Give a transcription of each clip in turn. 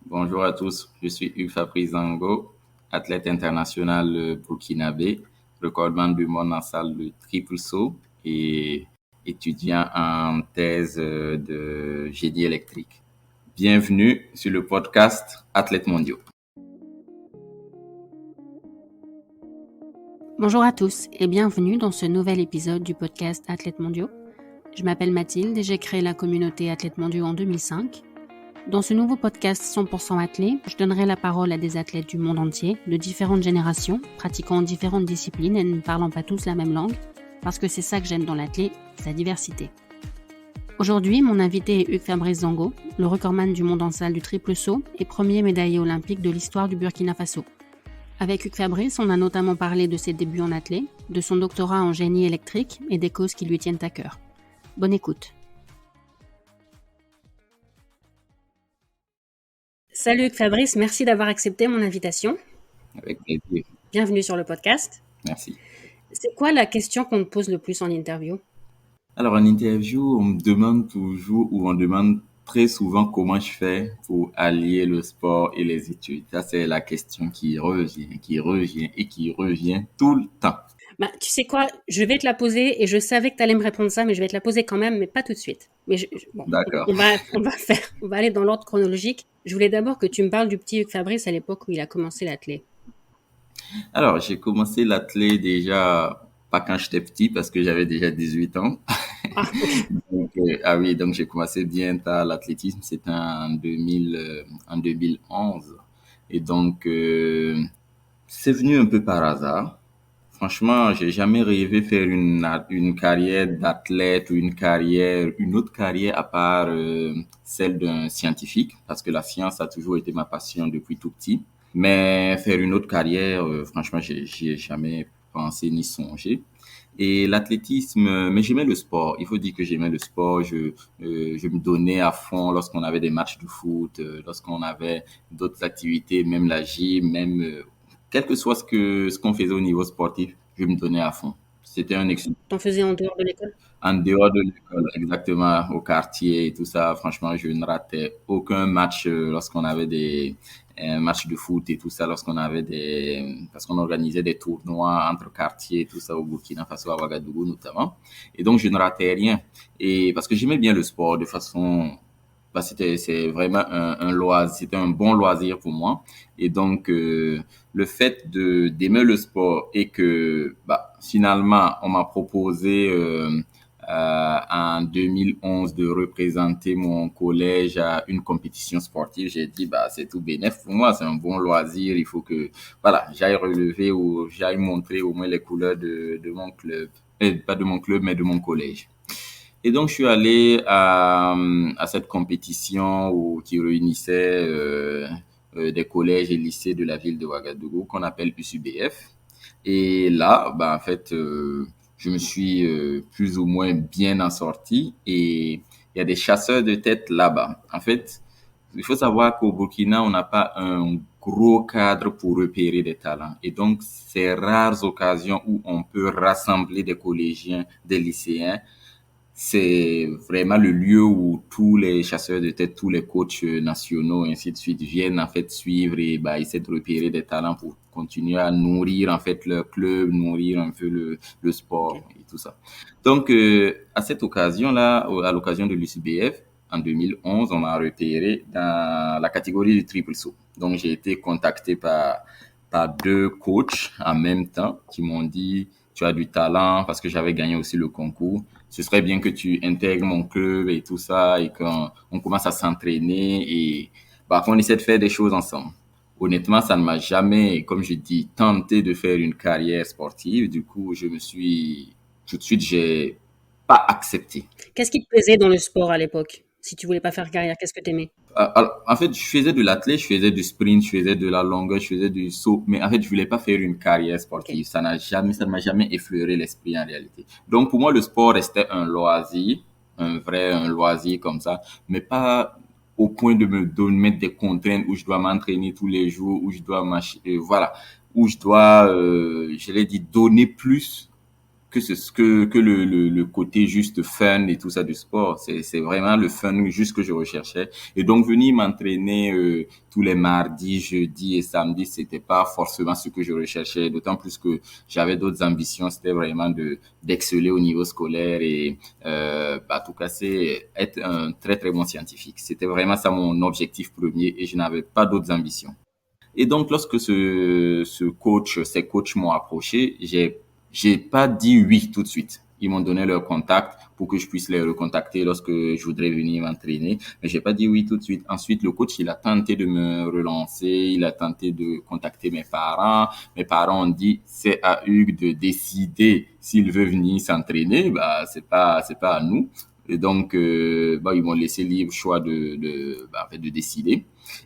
Bonjour à tous, je suis Hugues Fabrice Zango, athlète international burkinabé, recordman du monde en salle de triple saut et étudiant en thèse de génie électrique. Bienvenue sur le podcast Athlètes mondiaux. Bonjour à tous et bienvenue dans ce nouvel épisode du podcast Athlètes mondiaux. Je m'appelle Mathilde et j'ai créé la communauté Athlètes mondiaux en 2005. Dans ce nouveau podcast 100% athlètes, je donnerai la parole à des athlètes du monde entier, de différentes générations, pratiquant différentes disciplines et ne parlant pas tous la même langue, parce que c'est ça que j'aime dans l'athlète, sa diversité. Aujourd'hui, mon invité est Hugues Fabrice Zango, le recordman du monde en salle du triple saut et premier médaillé olympique de l'histoire du Burkina Faso. Avec Hugues Fabrice, on a notamment parlé de ses débuts en athlète, de son doctorat en génie électrique et des causes qui lui tiennent à cœur. Bonne écoute. Salut Hugues Fabrice, merci d'avoir accepté mon invitation. Avec plaisir. Bienvenue sur le podcast. Merci. C'est quoi la question qu'on te pose le plus en interview? Alors, en interview, on me demande toujours ou on demande très souvent comment je fais pour allier le sport et les études. Ça, c'est la question qui revient tout le temps. Tu sais quoi, je vais te la poser et je savais que tu allais me répondre ça, mais je vais te la poser quand même, mais pas tout de suite. Mais D'accord. on va aller dans l'ordre chronologique. Je voulais d'abord que tu me parles du petit Hugues Fabrice à l'époque où il a commencé l'athlète. Alors, j'ai commencé l'athlète déjà, pas quand j'étais petit, parce que j'avais déjà 18 ans. Ah, ok. Donc j'ai commencé bien tard l'athlétisme, c'était en 2011. Et donc, c'est venu un peu par hasard. Franchement, j'ai jamais rêvé faire une carrière d'athlète ou une autre carrière à part celle d'un scientifique, parce que la science a toujours été ma passion depuis tout petit. Mais faire une autre carrière, franchement, j'y ai jamais pensé ni songé. Et l'athlétisme, mais j'aimais le sport. Il faut dire que j'aimais le sport. Je me donnais à fond lorsqu'on avait des matchs de foot, lorsqu'on avait d'autres activités, même la gym, même quel que soit ce qu'on faisait au niveau sportif, je me donnais à fond. C'était un excellent. T'en faisais en dehors de l'école? En dehors de l'école, exactement, au quartier et tout ça, franchement, je ne ratais aucun match lorsqu'on avait des matchs de foot et tout ça, parce qu'on organisait des tournois entre quartiers et tout ça au Burkina Faso, à Ouagadougou notamment. Et donc, je ne ratais rien. Et parce que j'aimais bien le sport de façon, c'est vraiment un loisir, c'était un bon loisir pour moi. Et donc, le fait d'aimer le sport et que, finalement, on m'a proposé, en 2011 de représenter mon collège à une compétition sportive. J'ai dit, c'est tout bénef pour moi, c'est un bon loisir. Il faut que, voilà, j'aille relever ou j'aille montrer au moins les couleurs de mon club. Pas de mon club, mais de mon collège. Et donc, je suis allé à cette compétition qui réunissait des collèges et lycées de la ville de Ouagadougou, qu'on appelle USUBF. Et là, en fait, je me suis plus ou moins bien en sorti et il y a des chasseurs de tête là-bas. En fait, il faut savoir qu'au Burkina, on n'a pas un gros cadre pour repérer des talents. Et donc, ces rares occasions où on peut rassembler des collégiens, des lycéens, c'est vraiment le lieu où tous les chasseurs de tête, tous les coachs nationaux, et ainsi de suite, viennent en fait suivre et essayer de repérer des talents pour continuer à nourrir en fait leur club, nourrir un peu le sport et tout ça. Donc, à cette occasion-là, à l'occasion de l'UCBF, en 2011, on m'a repéré dans la catégorie du triple saut. Donc, j'ai été contacté par deux coachs en même temps qui m'ont dit, tu as du talent parce que j'avais gagné aussi le concours. Ce serait bien que tu intègres mon club et tout ça et qu'on commence à s'entraîner et qu'on essaie de faire des choses ensemble. Honnêtement, ça ne m'a jamais, comme je dis, tenté de faire une carrière sportive. Du coup, tout de suite, j'ai pas accepté. Qu'est-ce qui te plaisait dans le sport à l'époque? Si tu voulais pas faire carrière, qu'est-ce que t'aimais? Alors, en fait, je faisais de l'athlète, je faisais du sprint, je faisais de la longueur, je faisais du saut, mais en fait, je voulais pas faire une carrière sportive. Okay. Ça ne m'a jamais effleuré l'esprit en réalité. Donc, pour moi, le sport restait un loisir, un loisir comme ça, mais pas au point de me mettre des contraintes où je dois m'entraîner tous les jours, où je dois, je l'ai dit, donner plus que le côté juste fun et tout ça du sport. C'est vraiment le fun juste que je recherchais. Et donc venir m'entraîner tous les mardis, jeudis et samedis, c'était pas forcément ce que je recherchais. D'autant plus que j'avais d'autres ambitions. C'était vraiment de d'exceller au niveau scolaire et en tout cas c'est être un très très bon scientifique. C'était vraiment ça mon objectif premier et je n'avais pas d'autres ambitions. Et donc, lorsque ces coachs m'ont approché, j'ai pas dit oui tout de suite. Ils m'ont donné leur contact pour que je puisse les recontacter lorsque je voudrais venir m'entraîner. Mais j'ai pas dit oui tout de suite. Ensuite, le coach, il a tenté de me relancer. Il a tenté de contacter mes parents. Mes parents ont dit, c'est à Hugues de décider s'il veut venir s'entraîner. Bah, c'est pas à nous. Et donc, ils m'ont laissé libre choix en fait, de décider.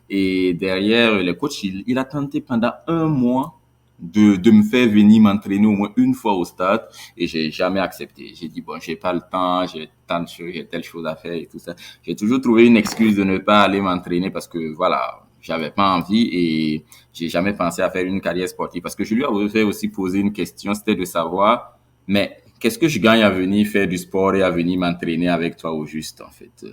Et derrière, le coach, il a tenté pendant un mois de me faire venir m'entraîner au moins une fois au stade et j'ai jamais accepté. J'ai dit, bon, j'ai pas le temps, j'ai tant de choses, j'ai telle chose à faire et tout ça. J'ai toujours trouvé une excuse de ne pas aller m'entraîner parce que, voilà, j'avais pas envie et j'ai jamais pensé à faire une carrière sportive parce que je lui avais aussi posé une question, c'était de savoir, mais qu'est-ce que je gagne à venir faire du sport et à venir m'entraîner avec toi au juste, en fait?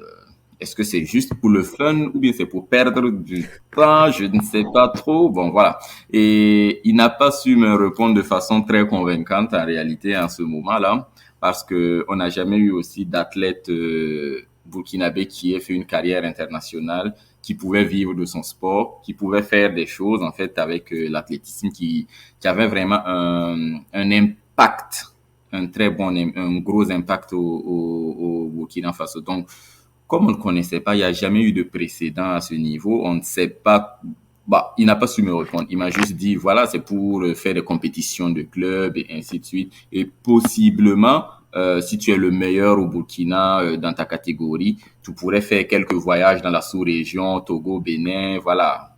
Est-ce que c'est juste pour le fun ou bien c'est pour perdre du temps? Je ne sais pas trop. Bon, voilà. Et il n'a pas su me répondre de façon très convaincante en réalité en ce moment-là parce que on n'a jamais eu aussi d'athlète burkinabé qui ait fait une carrière internationale, qui pouvait vivre de son sport, qui pouvait faire des choses en fait avec l'athlétisme, qui avait vraiment un impact, un très bon, un gros impact au Burkina Faso. Donc comme on ne connaissait pas, il n'y a jamais eu de précédent à ce niveau. On ne sait pas. Bah, il n'a pas su me répondre. Il m'a juste dit, voilà, c'est pour faire des compétitions de clubs et ainsi de suite. Et possiblement, si tu es le meilleur au Burkina dans ta catégorie, tu pourrais faire quelques voyages dans la sous-région, Togo, Bénin, voilà.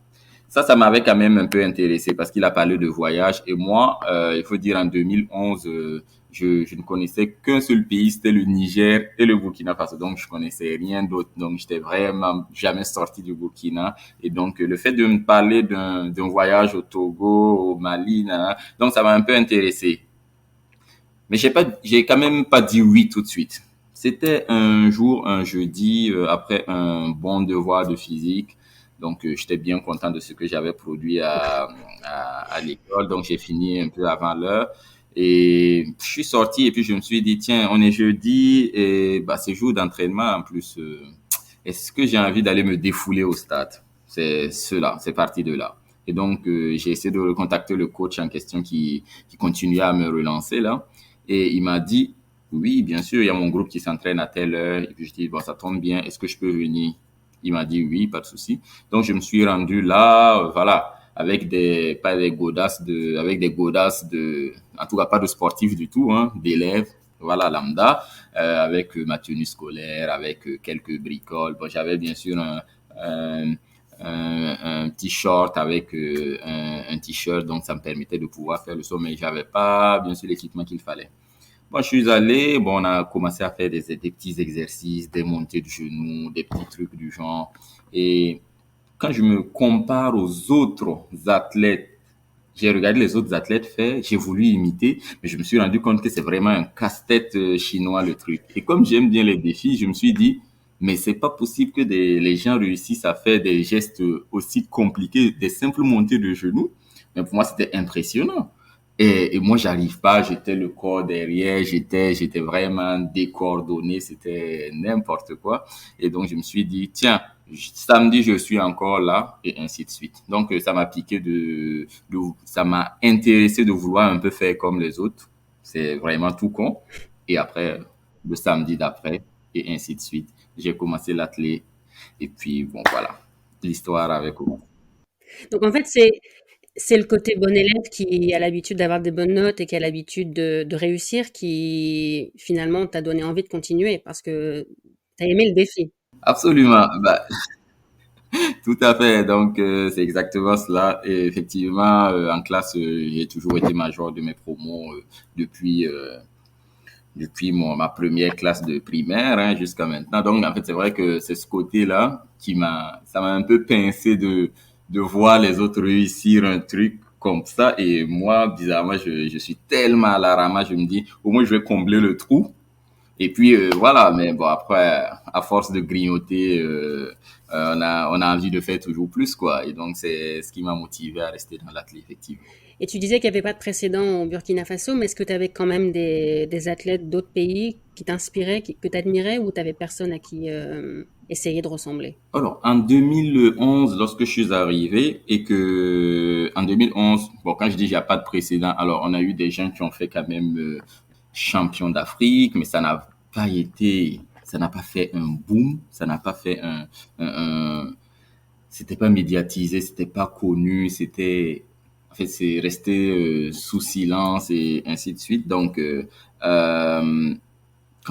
Ça m'avait quand même un peu intéressé parce qu'il a parlé de voyage. Et moi, il faut dire en 2011, je ne connaissais qu'un seul pays, c'était le Niger et le Burkina Faso. Donc, je connaissais rien d'autre. Donc, j'étais vraiment jamais sorti du Burkina. Et donc, le fait de me parler d'un voyage au Togo, au Mali, donc ça m'a un peu intéressé. Mais j'ai quand même pas dit oui tout de suite. C'était un jour, un jeudi, après un bon devoir de physique. Donc, j'étais bien content de ce que j'avais produit à l'école. Donc, j'ai fini un peu avant l'heure. Et je suis sorti et puis je me suis dit, tiens, on est jeudi et bah, c'est jour d'entraînement en plus. Est-ce que j'ai envie d'aller me défouler au stade? C'est cela, c'est parti de là. Et donc, j'ai essayé de recontacter le coach en question qui continuait à me relancer là. Et il m'a dit, oui, bien sûr, il y a mon groupe qui s'entraîne à telle heure. Et puis je dis, bon, ça tombe bien, est-ce que je peux venir? Il m'a dit oui, pas de souci. Donc je me suis rendu là, voilà, avec pas des godasses avec des godasses en tout cas pas de sportifs du tout, hein, d'élèves, voilà, lambda, avec ma tenue scolaire, avec quelques bricoles. Bon, j'avais bien sûr un, un petit short avec un t-shirt, donc ça me permettait de pouvoir faire le saut, mais j'avais pas bien sûr l'équipement qu'il fallait. Bon, je suis allé, bon, on a commencé à faire des petits exercices, des montées de genoux, des petits trucs du genre. Et quand je me compare aux autres athlètes, j'ai regardé les autres athlètes faire, j'ai voulu imiter, mais je me suis rendu compte que c'est vraiment un casse-tête chinois le truc. Et comme j'aime bien les défis, je me suis dit, mais c'est pas possible que les gens réussissent à faire des gestes aussi compliqués, des simples montées de genoux. Mais pour moi, c'était impressionnant. Et moi, j'arrive pas, j'étais le corps derrière, j'étais vraiment décoordonné, c'était n'importe quoi. Et donc, je me suis dit, tiens, samedi, je suis encore là, et ainsi de suite. Donc, ça m'a piqué ça m'a intéressé de vouloir un peu faire comme les autres. C'est vraiment tout con. Et après, le samedi d'après, et ainsi de suite, j'ai commencé l'athlé. Et puis, bon, voilà, l'histoire avec commencé. Donc en fait, c'est le côté bon élève qui a l'habitude d'avoir des bonnes notes et qui a l'habitude de réussir qui finalement t'a donné envie de continuer parce que t'as aimé le défi. Absolument. Bah, tout à fait. Donc, c'est exactement cela. Et effectivement, en classe, j'ai toujours été major de mes promos depuis ma première classe de primaire hein, jusqu'à maintenant. Donc, en fait, c'est vrai que c'est ce côté-là ça m'a un peu pincé de voir les autres réussir un truc comme ça. Et moi, bizarrement, je suis tellement à la ramasse, je me dis, au moins, je vais combler le trou. Et puis voilà, mais bon après, à force de grignoter, on a envie de faire toujours plus quoi. Et donc c'est ce qui m'a motivé à rester dans l'athlète effectivement. Et tu disais qu'il n'y avait pas de précédent au Burkina Faso, mais est-ce que tu avais quand même des athlètes d'autres pays qui t'inspiraient, que tu admirais, ou tu n'avais personne à qui essayer de ressembler? Alors en 2011, lorsque je suis arrivé et que en 2011, bon quand je dis il n'y a pas de précédent, alors on a eu des gens qui ont fait quand même champion d'Afrique, mais ça n'a pas fait un boom, ça n'a pas fait c'était pas médiatisé, c'était pas connu, en fait, c'est resté sous silence et ainsi de suite. Donc, quand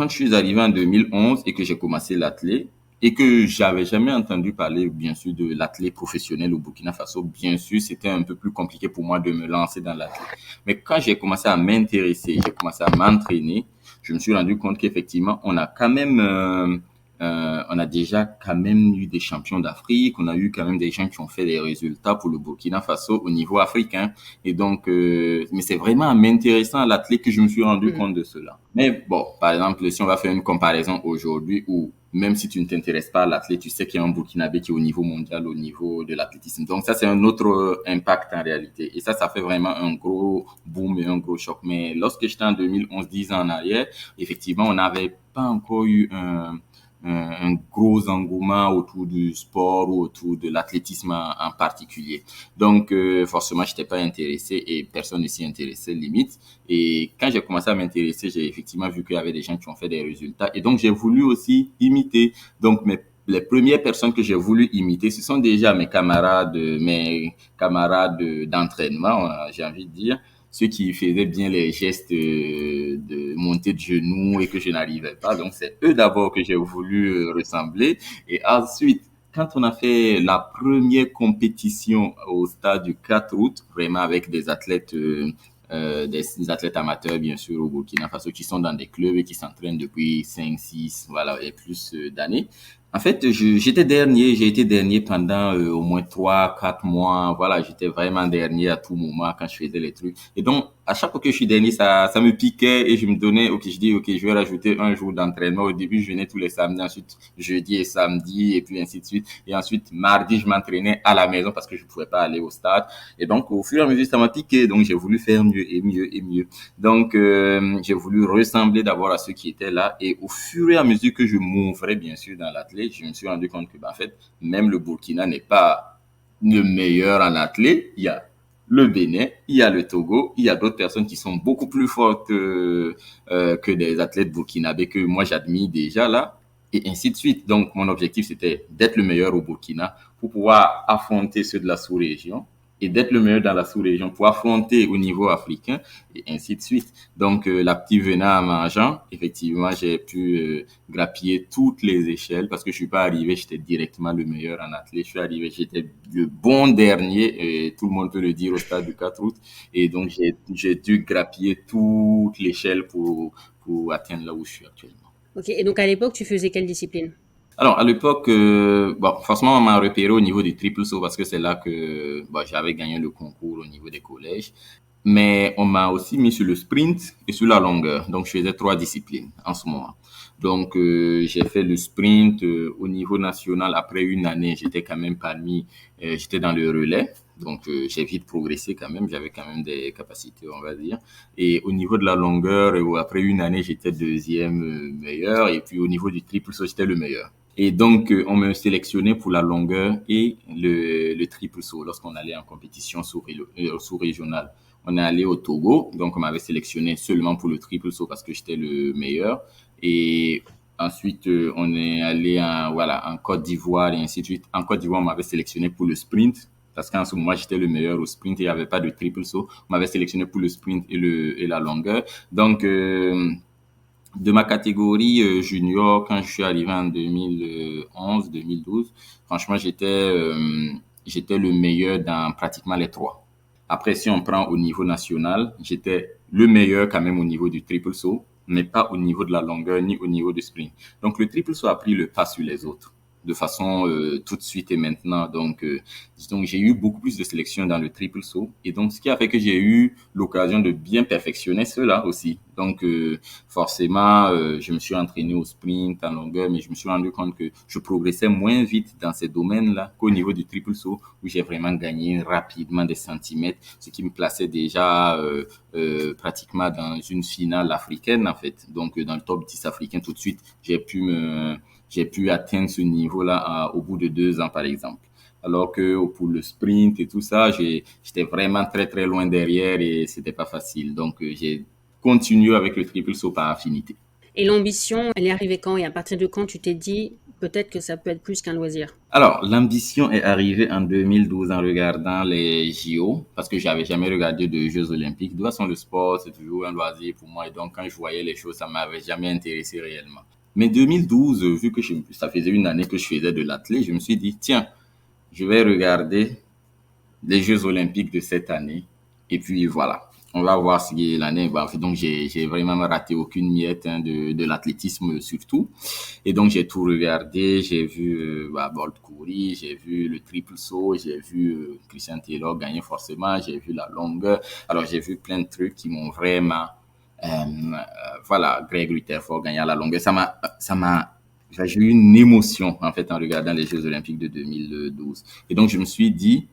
je suis arrivé en 2011 et que j'ai commencé l'athlé et que j'avais jamais entendu parler, bien sûr, de l'athlé professionnel au Burkina Faso, bien sûr, c'était un peu plus compliqué pour moi de me lancer dans l'athlé. Mais quand j'ai commencé à m'intéresser, j'ai commencé à m'entraîner, je me suis rendu compte qu'effectivement, on a déjà quand même eu des champions d'Afrique, on a eu quand même des gens qui ont fait des résultats pour le Burkina Faso au niveau africain. Et donc, mais c'est vraiment en m'intéressant à l'athlète que je me suis rendu compte de cela. Mais bon, par exemple, si on va faire une comparaison aujourd'hui où même si tu ne t'intéresses pas à l'athlète, tu sais qu'il y a un Burkinabé qui est au niveau mondial, au niveau de l'athlétisme. Donc ça, c'est un autre impact en réalité. Et ça fait vraiment un gros boom et un gros choc. Mais lorsque j'étais en 2011, 10 ans en arrière, effectivement, on n'avait pas encore eu un gros engouement autour du sport ou autour de l'athlétisme en particulier. Donc, forcément, je n'étais pas intéressé et personne ne s'y intéressait limite. Et quand j'ai commencé à m'intéresser, j'ai effectivement vu qu'il y avait des gens qui ont fait des résultats. Et donc, j'ai voulu aussi imiter. Donc, les premières personnes que j'ai voulu imiter, ce sont déjà mes camarades d'entraînement, j'ai envie de dire, ceux qui faisaient bien les gestes de montée de genoux et que je n'arrivais pas. Donc, c'est eux d'abord que j'ai voulu ressembler. Et ensuite, quand on a fait la première compétition au stade du 4 août, vraiment avec des athlètes, des athlètes amateurs, bien sûr, au Burkina Faso, qui sont dans des clubs et qui s'entraînent depuis 5, 6, voilà, et plus d'années. En fait, j'ai été dernier pendant au moins 3, 4 mois. Voilà, j'étais vraiment dernier à tout moment quand je faisais les trucs. Et donc, à chaque fois que je suis dernier, ça me piquait et je me donnais, ok, je dis, ok, je vais rajouter un jour d'entraînement. Au début, je venais tous les samedis, ensuite jeudi et samedi et puis ainsi de suite. Et ensuite, mardi, je m'entraînais à la maison parce que je ne pouvais pas aller au stade. Et donc, au fur et à mesure, ça m'a piqué. Donc, j'ai voulu faire mieux et mieux et mieux. Donc, j'ai voulu ressembler d'abord à ceux qui étaient là. Et au fur et à mesure que je m'ouvrais, bien sûr, dans l'athlète, je me suis rendu compte que, en fait, même le Burkina n'est pas le meilleur en athlète. Il y a le Bénin, il y a le Togo, il y a d'autres personnes qui sont beaucoup plus fortes que des athlètes burkinabés que moi j'admire déjà là, et ainsi de suite. Donc, mon objectif, c'était d'être le meilleur au Burkina pour pouvoir affronter ceux de la sous-région et d'être le meilleur dans la sous-région pour affronter au niveau africain et ainsi de suite. Donc, la petite venant en mangeant, effectivement, j'ai pu grappiller toutes les échelles parce que je suis pas arrivé, j'étais directement le meilleur en athlète. Je suis arrivé, j'étais le bon dernier, et tout le monde peut le dire au stade du 4 août. Et donc, j'ai dû grappiller toute l'échelle pour atteindre là où je suis actuellement. Ok, et donc à l'époque, tu faisais quelle discipline? Alors, à l'époque, bon, forcément, on m'a repéré au niveau du triple saut parce que c'est là que bon, j'avais gagné le concours au niveau des collèges. Mais on m'a aussi mis sur le sprint et sur la longueur. Donc, je faisais 3 disciplines en ce moment. Donc, j'ai fait le sprint au niveau national. Après une année, j'étais quand même j'étais dans le relais. Donc, j'ai vite progressé quand même. J'avais quand même des capacités, on va dire. Et au niveau de la longueur, après une année, j'étais deuxième meilleur. Et puis, au niveau du triple saut, j'étais le meilleur. Et donc, on me sélectionnait pour la longueur et le triple saut lorsqu'on allait en compétition sous-régionale. On est allé au Togo, donc on m'avait sélectionné seulement pour le triple saut parce que j'étais le meilleur. Et ensuite, on est allé en Côte d'Ivoire et ainsi de suite. En Côte d'Ivoire, on m'avait sélectionné pour le sprint parce qu'en ce moment, j'étais le meilleur au sprint et il n'y avait pas de triple saut. On m'avait sélectionné pour le sprint et la longueur. Donc, de ma catégorie junior, quand je suis arrivé en 2011, 2012, franchement, j'étais le meilleur dans pratiquement les trois. Après, si on prend au niveau national, j'étais le meilleur quand même au niveau du triple saut, mais pas au niveau de la longueur ni au niveau du sprint. Donc, le triple saut a pris le pas sur les autres. de façon tout de suite et maintenant. Donc j'ai eu beaucoup plus de sélection dans le triple saut et donc ce qui a fait que j'ai eu l'occasion de bien perfectionner cela aussi. Donc forcément, je me suis entraîné au sprint, en longueur, mais je me suis rendu compte que je progressais moins vite dans ces domaines-là qu'au niveau du triple saut où j'ai vraiment gagné rapidement des centimètres, ce qui me plaçait déjà pratiquement dans une finale africaine en fait. Donc dans le top 10 africain tout de suite, j'ai pu atteindre ce niveau-là au bout de 2 ans par exemple. Alors que pour le sprint et tout ça, j'étais vraiment très très loin derrière et c'était pas facile. Donc j'ai continué avec le triple saut par affinité. Et l'ambition, elle est arrivée quand et à partir de quand tu t'es dit peut-être que ça peut être plus qu'un loisir? Alors, l'ambition est arrivée en 2012 en regardant les JO, parce que j'avais jamais regardé de Jeux Olympiques. De toute façon, le sport, c'est toujours un loisir pour moi, et donc quand je voyais les choses, ça m'avait jamais intéressé réellement. Mais 2012, vu que ça faisait une année que je faisais de l'athlète, je me suis dit, tiens, je vais regarder les Jeux Olympiques de cette année, et puis voilà. On va voir si l'année va. Donc, j'ai vraiment raté aucune miette de l'athlétisme surtout. Et donc, j'ai tout regardé. J'ai vu Bolt courir, j'ai vu le triple saut, j'ai vu Christian Taylor gagner forcément, j'ai vu la longueur. Alors, j'ai vu plein de trucs qui m'ont vraiment... voilà, Greg Rutherford gagner à la longueur. J'ai eu une émotion, en fait, en regardant les Jeux Olympiques de 2012. Et donc, je me suis dit,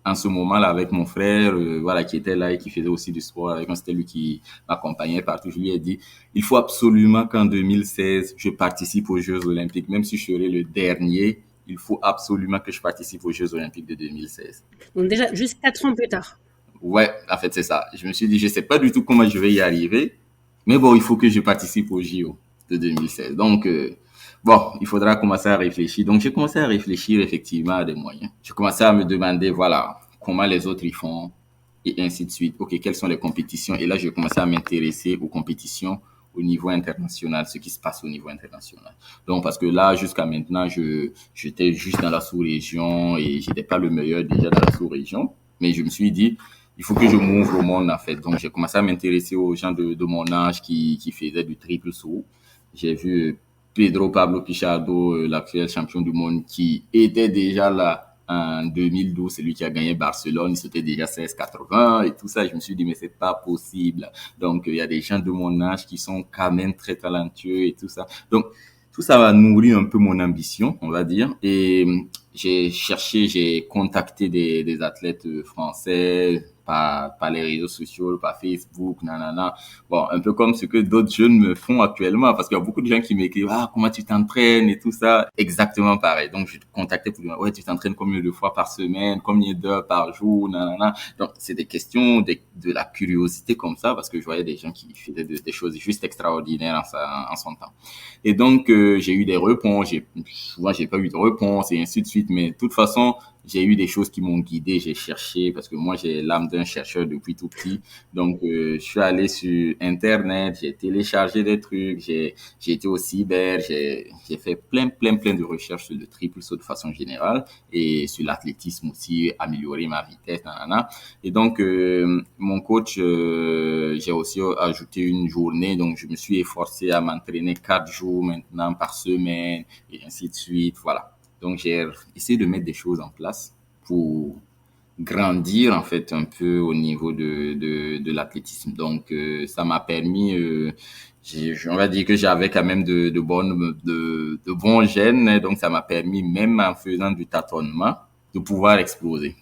en ce moment-là avec mon frère, voilà, qui était là et qui faisait aussi du sport avec moi, c'était lui qui m'accompagnait partout. Je lui ai dit, il faut absolument qu'en 2016, je participe aux Jeux Olympiques, même si je serai le dernier, il faut absolument que je participe aux Jeux Olympiques de 2016. Donc déjà, juste 4 ans plus tard. Ouais, en fait, c'est ça. Je me suis dit, je sais pas du tout comment je vais y arriver, mais bon, il faut que je participe aux JO de 2016. Donc, bon, il faudra commencer à réfléchir. Donc, j'ai commencé à réfléchir effectivement à des moyens. J'ai commencé à me demander, voilà, comment les autres y font et ainsi de suite. OK, quelles sont les compétitions? Et là, j'ai commencé à m'intéresser aux compétitions au niveau international, ce qui se passe au niveau international. Donc, parce que là, jusqu'à maintenant, j'étais juste dans la sous-région et j'étais pas le meilleur déjà dans la sous-région. Mais je me suis dit, il faut que je m'ouvre au monde, en fait. Donc, j'ai commencé à m'intéresser aux gens de mon âge qui faisaient du triple saut. J'ai vu Pedro Pablo Pichardo, l'actuel champion du monde, qui était déjà là en 2012, c'est lui qui a gagné Barcelone, il sautait déjà 16,80 et tout ça. Je me suis dit, mais c'est pas possible. Donc, il y a des gens de mon âge qui sont quand même très talentueux et tout ça. Donc, tout ça va nourrir un peu mon ambition, on va dire. Et j'ai contacté des athlètes français par les réseaux sociaux, par Facebook, nanana. Bon, un peu comme ce que d'autres jeunes me font actuellement, parce qu'il y a beaucoup de gens qui m'écrivent, ah, comment tu t'entraînes et tout ça. Exactement pareil. Donc, je contactais pour dire, ouais, tu t'entraînes combien de fois par semaine, combien d'heures par jour, nanana. Donc, c'est des questions de la curiosité comme ça, parce que je voyais des gens qui faisaient des choses juste extraordinaires en son temps. Et donc, j'ai eu des réponses, souvent j'ai pas eu de réponse et ainsi de suite, mais de toute façon, j'ai eu des choses qui m'ont guidé, j'ai cherché, parce que moi j'ai l'âme d'un chercheur depuis tout petit. Donc, je suis allé sur Internet, j'ai téléchargé des trucs, j'ai été au cyber, j'ai fait plein de recherches sur le triple saut de façon générale et sur l'athlétisme aussi, améliorer ma vitesse, nanana. Et donc, mon coach, j'ai aussi ajouté une journée, donc je me suis efforcé à m'entraîner 4 jours maintenant par semaine et ainsi de suite, voilà. Donc, j'ai essayé de mettre des choses en place pour grandir, en fait, un peu au niveau de l'athlétisme. Donc, ça m'a permis, on va dire que j'avais quand même de bons gènes. Hein. Donc, ça m'a permis, même en faisant du tâtonnement, de pouvoir exploser.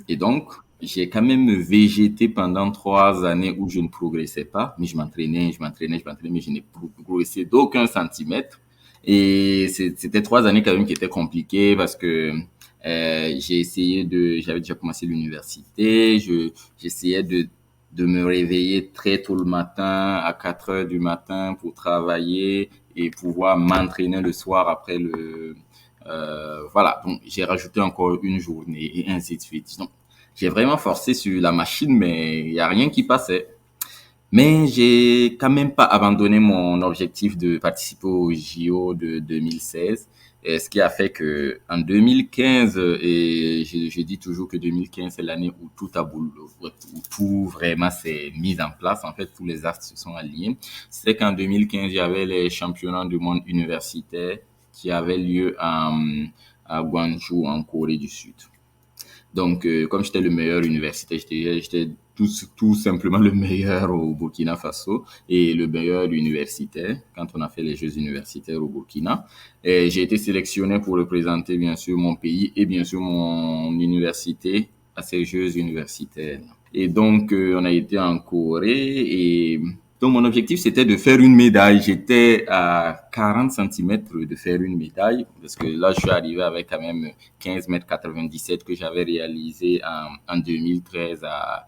Et donc, j'ai quand même végété pendant 3 années où je ne progressais pas, mais je m'entraînais, mais je n'ai progressé d'aucun centimètre. Et c'était 3 années quand même qui étaient compliquées parce que j'avais déjà commencé l'université, j'essayais de me réveiller très tôt le matin, à 4 heures du matin pour travailler et pouvoir m'entraîner le soir après voilà. Donc, j'ai rajouté encore une journée et ainsi de suite. Donc, j'ai vraiment forcé sur la machine, mais il y a rien qui passait. Mais j'ai quand même pas abandonné mon objectif de participer au JO de 2016. Et ce qui a fait que en 2015, et je dis toujours que 2015 c'est l'année où où tout vraiment s'est mis en place. En fait, tous les astres se sont alignés. C'est qu'en 2015, il y avait les championnats du monde universitaire qui avait lieu à Gwangju, en Corée du Sud. Donc, comme j'étais le meilleur universitaire, j'étais tout simplement le meilleur au Burkina Faso et le meilleur universitaire quand on a fait les Jeux universitaires au Burkina. Et j'ai été sélectionné pour représenter bien sûr mon pays et bien sûr mon université à ces Jeux universitaires. Et donc, on a été en Corée et donc mon objectif c'était de faire une médaille. J'étais à 40 centimètres de faire une médaille parce que là je suis arrivé avec quand même 15 mètres 97 que j'avais réalisé en 2013 à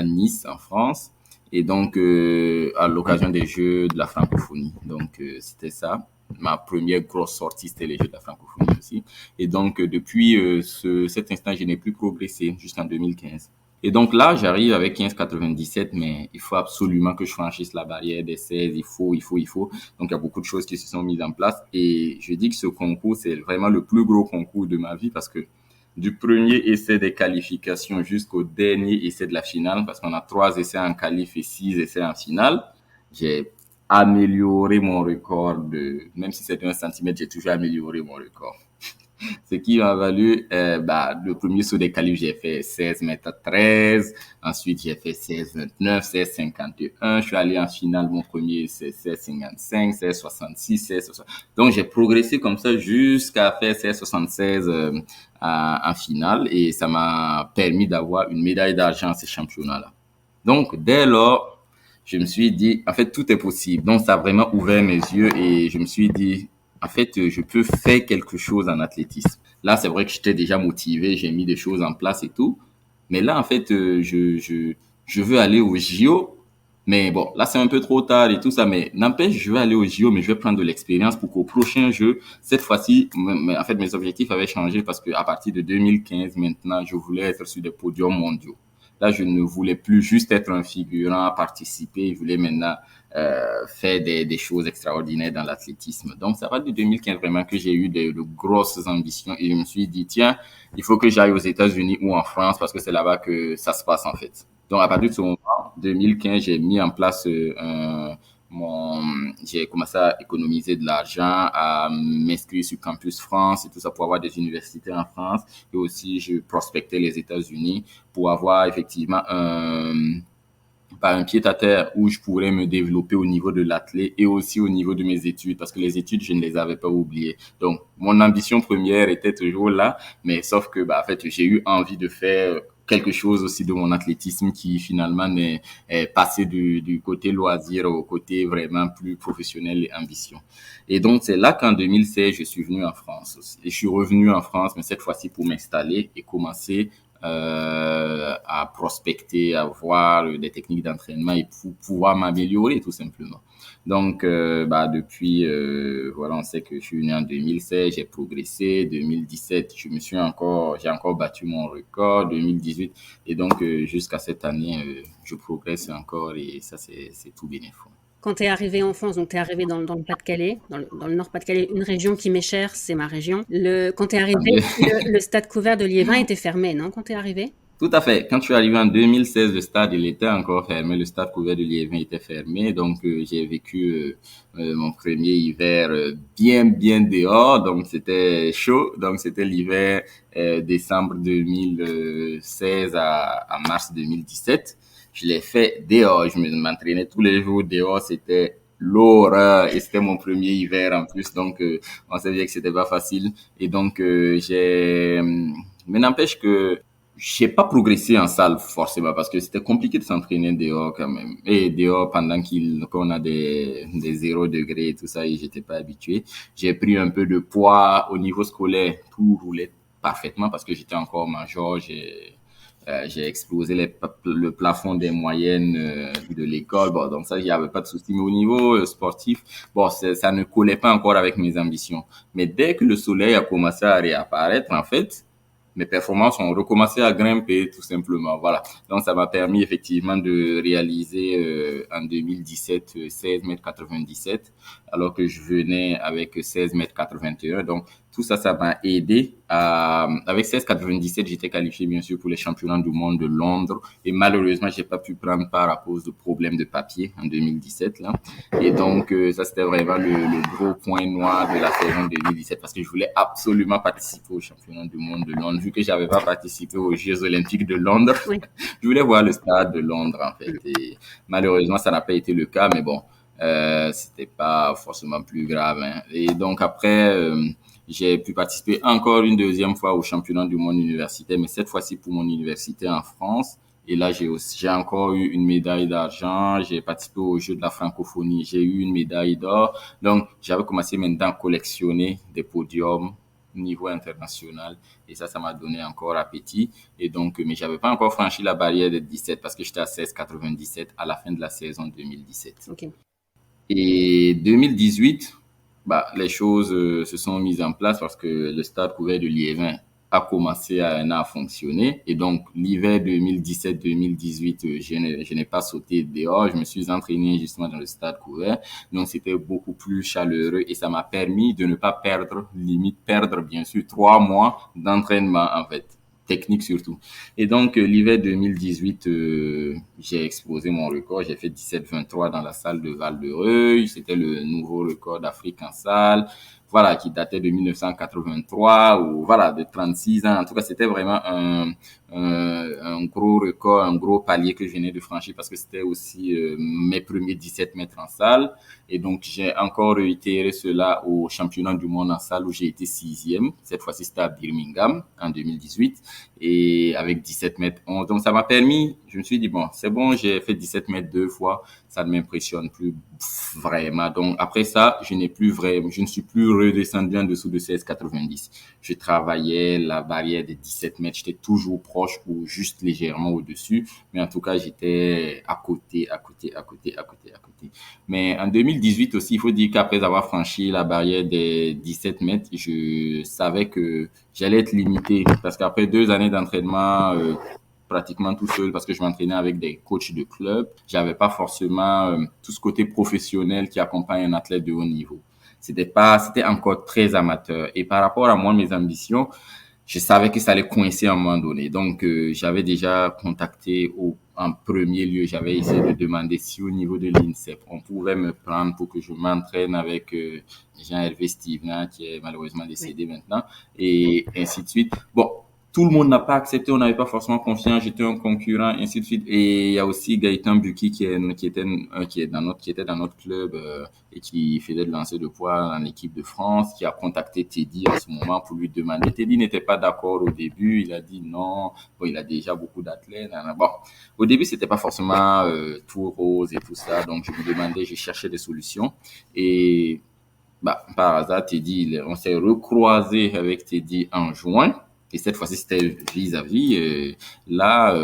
Nice en France et donc à l'occasion des Jeux de la francophonie. Donc c'était ça. Ma première grosse sortie, c'était les Jeux de la francophonie aussi. Et donc, depuis cet instant, je n'ai plus progressé jusqu'en 2015. Et donc là, j'arrive avec 15,97, mais il faut absolument que je franchisse la barrière des 16. Il faut. Donc, il y a beaucoup de choses qui se sont mises en place. Et je dis que ce concours, c'est vraiment le plus gros concours de ma vie parce que du premier essai des qualifications jusqu'au dernier essai de la finale, parce qu'on a 3 essais en qualif et 6 essais en finale, j'ai amélioré mon record même si c'est de 1 centimètre, j'ai toujours amélioré mon record. Ce qui m'a valu, le premier saut des qualifs, j'ai fait 16 mètres 13. Ensuite, j'ai fait 16 29, 16 51. Je suis allé en finale, mon premier, c'est 16 55, 16 66, 16 60. Donc, j'ai progressé comme ça jusqu'à faire 16 76 en finale et ça m'a permis d'avoir une médaille d'argent à ces championnats-là. Donc, dès lors, je me suis dit, en fait, tout est possible. Donc, ça a vraiment ouvert mes yeux et je me suis dit, en fait, je peux faire quelque chose en athlétisme. Là, c'est vrai que j'étais déjà motivé, j'ai mis des choses en place et tout. Mais là, en fait, je veux aller au JO. Mais bon, là, c'est un peu trop tard et tout ça. Mais n'empêche, je vais aller au JO, mais je vais prendre de l'expérience pour qu'au prochain jeu, cette fois-ci, en fait, mes objectifs avaient changé parce que à partir de 2015, maintenant, je voulais être sur des podiums mondiaux. Là, je ne voulais plus juste être un figurant, participer. Je voulais maintenant faire des choses extraordinaires dans l'athlétisme. Donc, ça va de 2015 vraiment que j'ai eu de grosses ambitions et je me suis dit, tiens, il faut que j'aille aux États-Unis ou en France parce que c'est là-bas que ça se passe en fait. Donc, à partir de ce moment, 2015, j'ai mis en place j'ai commencé à économiser de l'argent, à m'inscrire sur Campus France et tout ça pour avoir des universités en France. Et aussi, je prospectais les États-Unis pour avoir effectivement un pied-à-terre où je pourrais me développer au niveau de l'athlète et aussi au niveau de mes études parce que les études, je ne les avais pas oubliées. Donc, mon ambition première était toujours là, mais sauf que, en fait, j'ai eu envie de faire quelque chose aussi de mon athlétisme qui finalement est passé du côté loisir au côté vraiment plus professionnel et ambition. Et donc, c'est là qu'en 2016, je suis venu en France aussi. Et je suis revenu en France, mais cette fois-ci pour m'installer et commencer à prospecter, à voir des techniques d'entraînement et pour pouvoir m'améliorer tout simplement. Donc, depuis, voilà, on sait que je suis venu en 2016, j'ai progressé. 2017, j'ai encore battu mon record. 2018, et donc jusqu'à cette année, je progresse encore et ça, c'est tout bénéfique. Quand tu es arrivé en France, donc tu es arrivé dans le Pas-de-Calais, dans le Nord-Pas-de-Calais, une région qui m'est chère, c'est ma région. Quand tu es arrivé, le stade couvert de Liévin était fermé, non, quand tu es arrivé? Tout à fait. Quand je suis arrivé en 2016, le stade, il était encore fermé. Le stade couvert de Liévin était fermé. Donc, j'ai vécu mon premier hiver bien dehors. Donc, c'était chaud. Donc, c'était l'hiver décembre 2016 à mars 2017. Je l'ai fait dehors. Je m'entraînais tous les jours dehors. C'était l'horreur et c'était mon premier hiver en plus. Donc, on savait que c'était pas facile. Et donc, mais n'empêche que j'ai pas progressé en salle forcément parce que c'était compliqué de s'entraîner dehors quand même. Et dehors pendant qu'on a des 0 degrés et tout ça et j'étais pas habitué. J'ai pris un peu de poids au niveau scolaire. Tout roulait parfaitement parce que j'étais encore major. J'ai explosé le plafond des moyennes de l'école. Bon, donc ça, il n'y avait pas de souci. Mais au niveau sportif, bon, ça ne collait pas encore avec mes ambitions. Mais dès que le soleil a commencé à réapparaître, en fait, mes performances ont recommencé à grimper tout simplement. Voilà. Donc ça m'a permis effectivement de réaliser en 2017 16 mètres 97 alors que je venais avec 16 mètres 81. Donc tout ça, ça m'a aidé avec 16,97, j'étais qualifié, bien sûr, pour les championnats du monde de Londres. Et malheureusement, j'ai pas pu prendre part à cause de problèmes de papier en 2017, là. Et donc, ça, c'était vraiment le gros point noir de la saison 2017 parce que je voulais absolument participer aux championnats du monde de Londres. Vu que j'avais pas participé aux Jeux olympiques de Londres, Oui. je voulais voir le stade de Londres, en fait. Et malheureusement, ça n'a pas été le cas, mais bon, c'était pas forcément plus grave, hein. Et donc, après, j'ai pu participer encore une deuxième fois au championnat du monde universitaire, mais cette fois-ci pour mon université en France. Et là, j'ai encore eu une médaille d'argent. J'ai participé aux Jeux de la francophonie. J'ai eu une médaille d'or. Donc, j'avais commencé maintenant à collectionner des podiums au niveau international. Et ça m'a donné encore appétit. Et donc, mais j'avais pas encore franchi la barrière des 17 parce que j'étais à 16,97 à la fin de la saison 2017. Ok. Et 2018, bah, les choses se sont mises en place parce que le stade couvert de Liévin a commencé à fonctionner. Et donc, l'hiver 2017-2018, je n'ai pas sauté dehors. Je me suis entraîné justement dans le stade couvert. Donc, c'était beaucoup plus chaleureux et ça m'a permis de ne pas perdre bien sûr 3 mois d'entraînement, en fait. Technique surtout. Et donc, l'hiver 2018, j'ai explosé mon record. J'ai fait 17,23 dans la salle de Val-de-Reuil. C'était le nouveau record d'Afrique en salle. Voilà, qui datait de 1983 ou voilà, de 36 ans. En tout cas, c'était vraiment un gros record, un gros palier que je venais de franchir parce que c'était aussi mes premiers 17 mètres en salle. Et donc, j'ai encore réitéré cela au championnat du monde en salle où j'ai été 6e. Cette fois-ci, c'était à Birmingham en 2018 et avec 17 mètres 11. Donc, ça m'a permis, je me suis dit, bon, c'est bon, j'ai fait 17 mètres 2 fois, ça ne m'impressionne plus vraiment. Donc, après ça, je ne suis plus redescendu en dessous de 16,90. Je travaillais la barrière des 17 mètres, j'étais toujours proche ou juste légèrement au-dessus, mais en tout cas, j'étais à côté. Mais en 2018 aussi, il faut dire qu'après avoir franchi la barrière des 17 mètres, je savais que j'allais être limité parce qu'après 2 années d'entraînement, pratiquement tout seul parce que je m'entraînais avec des coachs de club, j'avais pas forcément tout ce côté professionnel qui accompagne un athlète de haut niveau. C'était encore très amateur. Et par rapport à moi, mes ambitions, je savais que ça allait coincer à un moment donné. Donc, j'avais déjà contacté en premier lieu, j'avais essayé de demander si au niveau de l'INSEP, on pouvait me prendre pour que je m'entraîne avec Jean-Hervé Steven, qui est malheureusement décédé maintenant, et ainsi de suite. Bon, tout le monde n'a pas accepté, on n'avait pas forcément confiance, j'étais un concurrent, ainsi de suite. Et il y a aussi Gaëtan Buki qui était dans notre club et qui faisait de lancer de poids en équipe de France, qui a contacté Teddy à ce moment pour lui demander. Teddy n'était pas d'accord au début, il a dit non, bon, il a déjà beaucoup d'athlètes. Bon, au début, c'était pas forcément tout rose et tout ça, donc je me demandais, je cherchais des solutions. Et bah, par hasard, Teddy, on s'est recroisé avec Teddy en juin. Et cette fois-ci, c'était vis-à-vis. Là,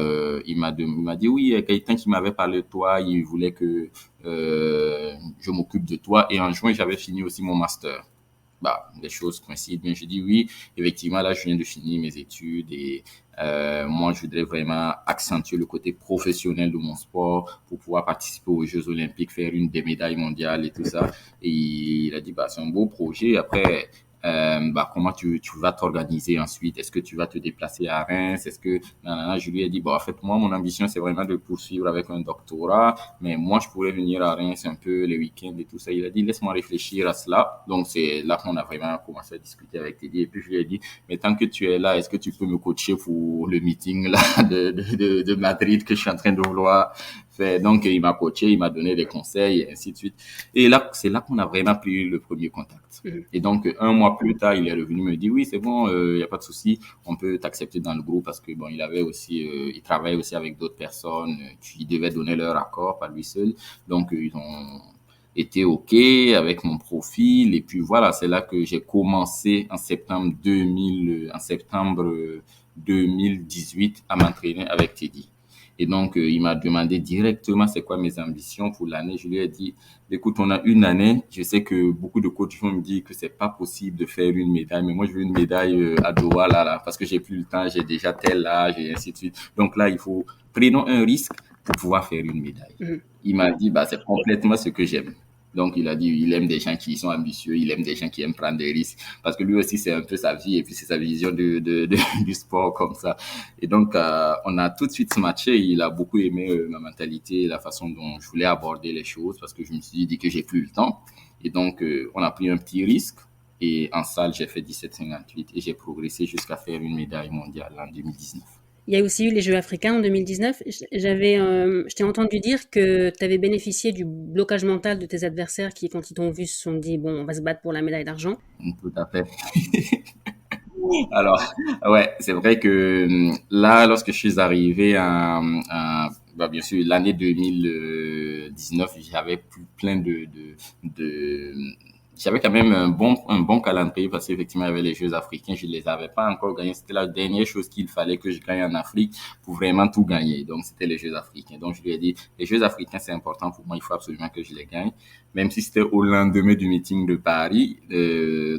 il m'a dit, oui, il y a quelqu'un qui m'avait parlé de toi, il voulait que je m'occupe de toi. Et en juin, j'avais fini aussi mon master. Bah, les choses coïncident bien. Je dis oui, effectivement, là, je viens de finir mes études et moi, je voudrais vraiment accentuer le côté professionnel de mon sport pour pouvoir participer aux Jeux Olympiques, faire une des médailles mondiales et tout ça. Et il a dit, bah, c'est un beau projet. Après, bah, comment tu vas t'organiser ensuite? Est-ce que tu vas te déplacer à Reims? Est-ce que, je lui ai dit, bon, en fait, moi, mon ambition, c'est vraiment de poursuivre avec un doctorat, mais moi, je pourrais venir à Reims un peu les week-ends et tout ça. Il a dit, laisse-moi réfléchir à cela. Donc, c'est là qu'on a vraiment commencé à discuter avec Teddy. Et puis, je lui ai dit, mais tant que tu es là, est-ce que tu peux me coacher pour le meeting, là, de Madrid que je suis en train de vouloir faire? Donc, il m'a coaché, il m'a donné des conseils et ainsi de suite. Et là, c'est là qu'on a vraiment pris le premier contact. Et donc, un mois plus tard, il est revenu me dire, oui, c'est bon, y a pas de souci, on peut t'accepter dans le groupe parce que bon, il avait aussi, il travaille aussi avec d'autres personnes qui devaient donner leur accord, pas lui seul. Donc, ils ont été OK avec mon profil. Et puis voilà, c'est là que j'ai commencé en septembre 2018 à m'entraîner avec Teddy. Et donc, il m'a demandé directement c'est quoi mes ambitions pour l'année. Je lui ai dit, écoute, on a une année. Je sais que beaucoup de coachs vont me dire que c'est pas possible de faire une médaille, mais moi, je veux une médaille à Doha, là, parce que j'ai plus le temps, j'ai déjà tel âge et ainsi de suite. Donc là, prenons un risque pour pouvoir faire une médaille. Il m'a dit, bah, c'est complètement ce que j'aime. Donc, il a dit, il aime des gens qui sont ambitieux, il aime des gens qui aiment prendre des risques, parce que lui aussi, c'est un peu sa vie et puis c'est sa vision du sport comme ça. Et donc, on a tout de suite matché. Il a beaucoup aimé ma mentalité, la façon dont je voulais aborder les choses, parce que je me suis dit que j'ai plus le temps. Et donc, on a pris un petit risque. Et en salle, j'ai fait 17,58 et j'ai progressé jusqu'à faire une médaille mondiale en 2019. Il y a aussi eu les Jeux africains en 2019. Je t'ai entendu dire que tu avais bénéficié du blocage mental de tes adversaires qui, quand ils t'ont vu, se sont dit, bon, on va se battre pour la médaille d'argent. Tout à fait. Alors, ouais, c'est vrai que là, lorsque je suis arrivé bah, bien sûr, l'année 2019, j'avais plein de, j'avais quand même un bon calendrier parce qu'effectivement, il y avait les Jeux africains, je les avais pas encore gagnés. C'était la dernière chose qu'il fallait que je gagne en Afrique pour vraiment tout gagner. Donc, c'était les Jeux africains. Donc, je lui ai dit, les Jeux africains, c'est important pour moi, il faut absolument que je les gagne. Même si c'était au lendemain du meeting de Paris.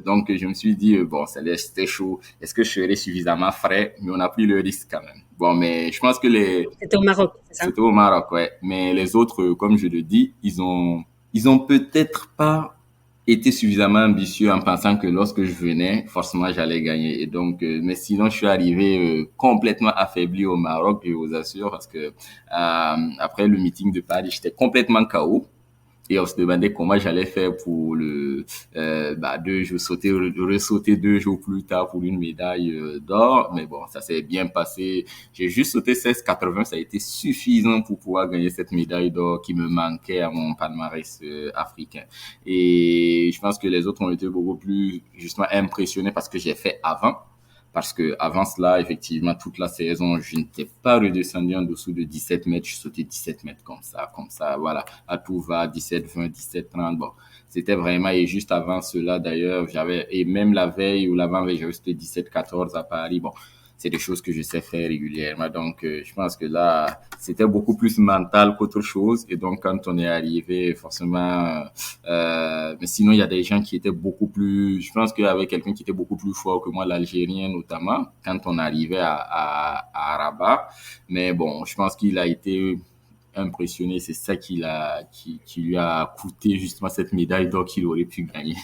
Donc, je me suis dit, bon, c'était chaud. Est-ce que je serais suffisamment frais? Mais on a pris le risque quand même. Bon, mais je pense que C'était au Maroc, c'est ça? c'était au Maroc, ouais. Mais les autres, comme je le dis, ils ont peut-être pas été suffisamment ambitieux en pensant que lorsque je venais, forcément, j'allais gagner. Et donc, mais sinon, je suis arrivé complètement affaibli au Maroc, je vous assure, parce que après le meeting de Paris, j'étais complètement KO. Et on se demandait comment j'allais faire pour bah, 2 jours sauter, ressauter 2 jours plus tard pour une médaille d'or. Mais bon, ça s'est bien passé. J'ai juste sauté 16,80. Ça a été suffisant pour pouvoir gagner cette médaille d'or qui me manquait à mon palmarès africain. Et je pense que les autres ont été beaucoup plus, justement, impressionnés parce que j'ai fait avant. Parce que avant cela, effectivement, toute la saison, je n'étais pas redescendu en dessous de 17 mètres. Je sautais 17 mètres comme ça, voilà. À tout va, 17, 20, 17, 30. Bon, c'était vraiment, et juste avant cela, d'ailleurs, et même la veille ou l'avant-veille, j'avais sauté 17, 14 à Paris. Bon, c'est des choses que je sais faire régulièrement. Donc, je pense que là, c'était beaucoup plus mental qu'autre chose. Et donc, quand on est arrivé, forcément, mais sinon, il y a des gens qui étaient beaucoup plus, je pense qu'il y avait quelqu'un qui était beaucoup plus fort que moi, l'Algérien notamment, quand on arrivait à Rabat. Mais bon, je pense qu'il a été impressionné. C'est ça qui lui a coûté justement cette médaille d'or qu'il aurait pu gagner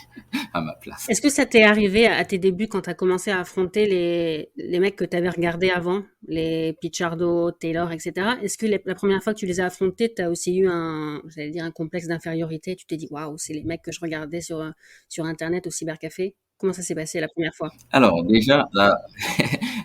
à ma place. Est-ce que ça t'est arrivé à tes débuts quand tu as commencé à affronter les mecs que tu avais regardés avant, les Pichardo, Taylor, etc. Est-ce que la première fois que tu les as affrontés, tu as aussi eu j'allais dire un complexe d'infériorité? Tu t'es dit, waouh, c'est les mecs que je regardais sur Internet au cybercafé? Comment ça s'est passé la première fois? Alors, déjà,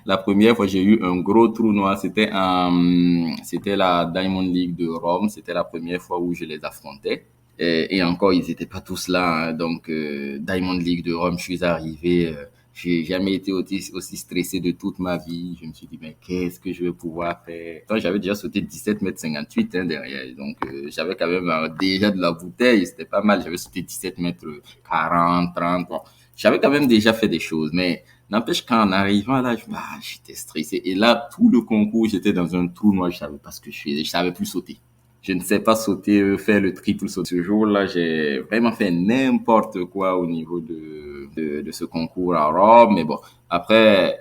la première fois, j'ai eu un gros trou noir. C'était la Diamond League de Rome. C'était la première fois où je les affrontais. Et encore, ils étaient pas tous là, hein. Donc, Diamond League de Rome, je suis arrivé. J'ai jamais été aussi stressé de toute ma vie. Je me suis dit, mais qu'est-ce que je vais pouvoir faire? Donc, j'avais déjà sauté 17,58 m derrière. Donc, j'avais quand même déjà de la bouteille. C'était pas mal. J'avais sauté 17,40 m, 30. Bon, j'avais quand même déjà fait des choses. Mais n'empêche qu'en arrivant là, j'étais stressé. Et là, tout le concours, j'étais dans un trou noir. Je savais pas ce que je faisais. Je savais plus sauter. Je ne sais pas sauter, faire le triple saut. Ce jour-là, j'ai vraiment fait n'importe quoi au niveau de ce concours à Rome. Mais bon, après,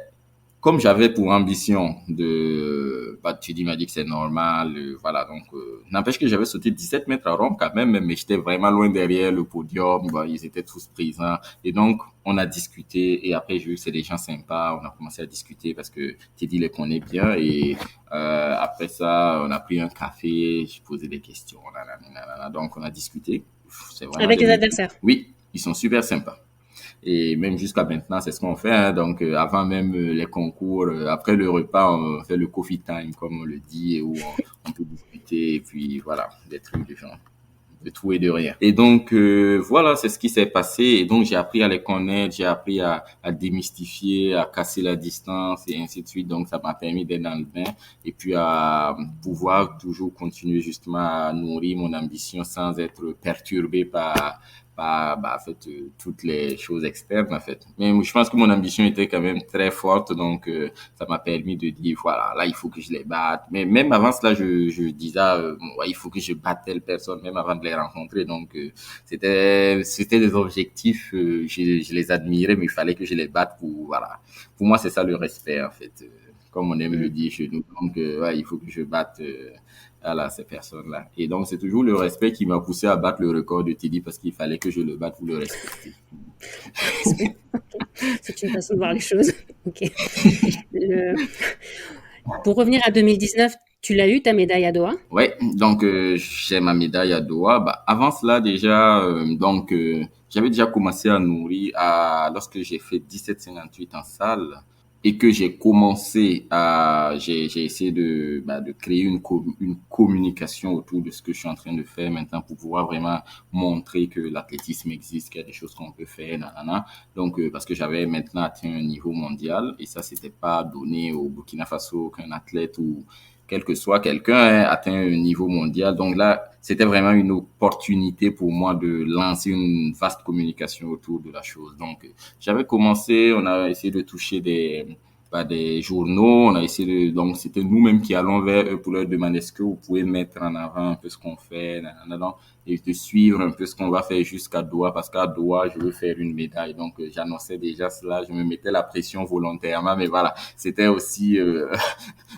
comme j'avais pour ambition bah, tu dis, m'a dit que c'est normal, voilà, donc, n'empêche que j'avais sauté 17 mètres à Rome quand même, mais j'étais vraiment loin derrière le podium, bah, ils étaient tous présents, et donc, on a discuté, et après, j'ai vu que c'est des gens sympas, on a commencé à discuter parce que Teddy les connaît bien, et après ça, on a pris un café, j'ai posé des questions, donc on a discuté. C'est vraiment Avec les adversaires. Oui, ils sont super sympas. Et même jusqu'à maintenant, c'est ce qu'on fait, hein. Donc, avant même les concours, après le repas, on fait le coffee time, comme on le dit, où on peut discuter, et puis voilà, des trucs de genre, de tout et de rien. Et donc, voilà, c'est ce qui s'est passé. Et donc, j'ai appris à les connaître, j'ai appris à démystifier, à casser la distance, et ainsi de suite. Donc, ça m'a permis d'être dans le bain, et puis à pouvoir toujours continuer justement à nourrir mon ambition sans être perturbé par en fait, toutes les choses externes, en fait. Mais je pense que mon ambition était quand même très forte, donc ça m'a permis de dire, voilà, là, il faut que je les batte. Mais même avant cela, je disais, ouais, il faut que je batte telle personne, même avant de les rencontrer. Donc, c'était des objectifs, je les admirais, mais il fallait que je les batte pour, voilà. Pour moi, c'est ça le respect, en fait. Comme on aime le dire chez nous. Donc, ouais, il faut que je batte voilà, ces personnes-là. Et donc, c'est toujours le respect qui m'a poussé à battre le record de Teddy parce qu'il fallait que je le batte pour le respecter. Respect. Ok. C'est une façon de voir les choses. Ok. Le- Pour revenir à 2019, tu l'as eu ta médaille à Doha? Ouais, donc j'ai ma médaille à Doha. Bah, avant cela déjà, j'avais déjà commencé à nourrir lorsque j'ai fait 17,58 en salle et que j'ai commencé j'ai essayé de créer une communication autour de ce que je suis en train de faire maintenant pour pouvoir vraiment montrer que l'athlétisme existe, qu'il y a des choses qu'on peut faire, nanana. Donc parce que j'avais maintenant atteint un niveau mondial et ça c'était pas donné au Burkina Faso qu'un athlète ou quel que soit quelqu'un atteint un niveau mondial. Donc là, c'était vraiment une opportunité pour moi de lancer une vaste communication autour de la chose. Donc, j'avais commencé, on a essayé de toucher des journaux, on a essayé donc c'était nous-mêmes qui allons vers eux pour leur demander est-ce que vous pouvez mettre en avant un peu ce qu'on fait, et de suivre un peu ce qu'on va faire jusqu'à Doha, parce qu'à Doha, je veux faire une médaille. Donc, j'annonçais déjà cela, je me mettais la pression volontairement, mais voilà, c'était aussi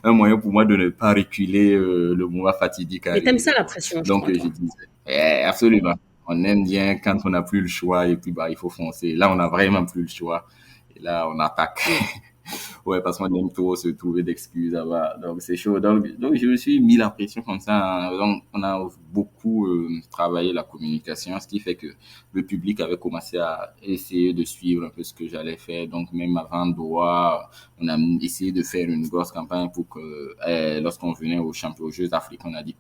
un moyen pour moi de ne pas reculer le moment fatidique Mais t'aimes ça arrivé. la pression, je Donc, crois, je toi. disais, absolument. On aime bien quand on n'a plus le choix et puis bah il faut foncer. Là, on n'a vraiment plus le choix. Et là, on attaque. Mm. Ouais, parce qu'on aime trop se trouver d'excuses là-bas. Donc, c'est chaud. Donc, je me suis mis la pression comme ça, hein. Donc, on a beaucoup travaillé la communication, ce qui fait que le public avait commencé à essayer de suivre un peu ce que j'allais faire. Donc, même avant Doha, on a essayé de faire une grosse campagne pour que, lorsqu'on venait aux Jeux africains, on a dit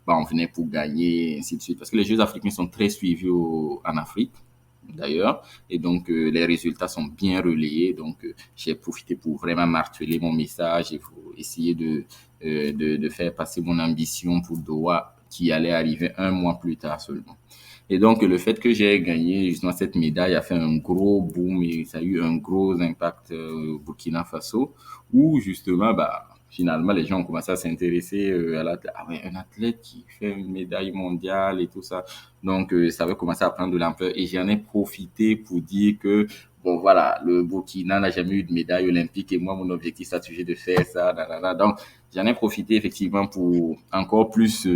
on venait pour gagner, et ainsi de suite. Parce que les Jeux africains sont très suivis en Afrique d'ailleurs. Et donc, les résultats sont bien relayés. Donc, j'ai profité pour vraiment marteler mon message et pour essayer de faire passer mon ambition pour Doha qui allait arriver un mois plus tard seulement. Et donc, le fait que j'ai gagné justement cette médaille a fait un gros boom et ça a eu un gros impact au Burkina Faso où justement, bah, finalement, les gens ont commencé à s'intéresser à l'athlète. Ah ouais, un athlète qui fait une médaille mondiale et tout ça. Donc, ça avait commencé à prendre de l'ampleur et j'en ai profité pour dire que, bon, voilà, le Burkina n'a jamais eu de médaille olympique et moi, mon objectif, c'est toujours de faire ça. Nanana. Donc, j'en ai profité effectivement pour encore plus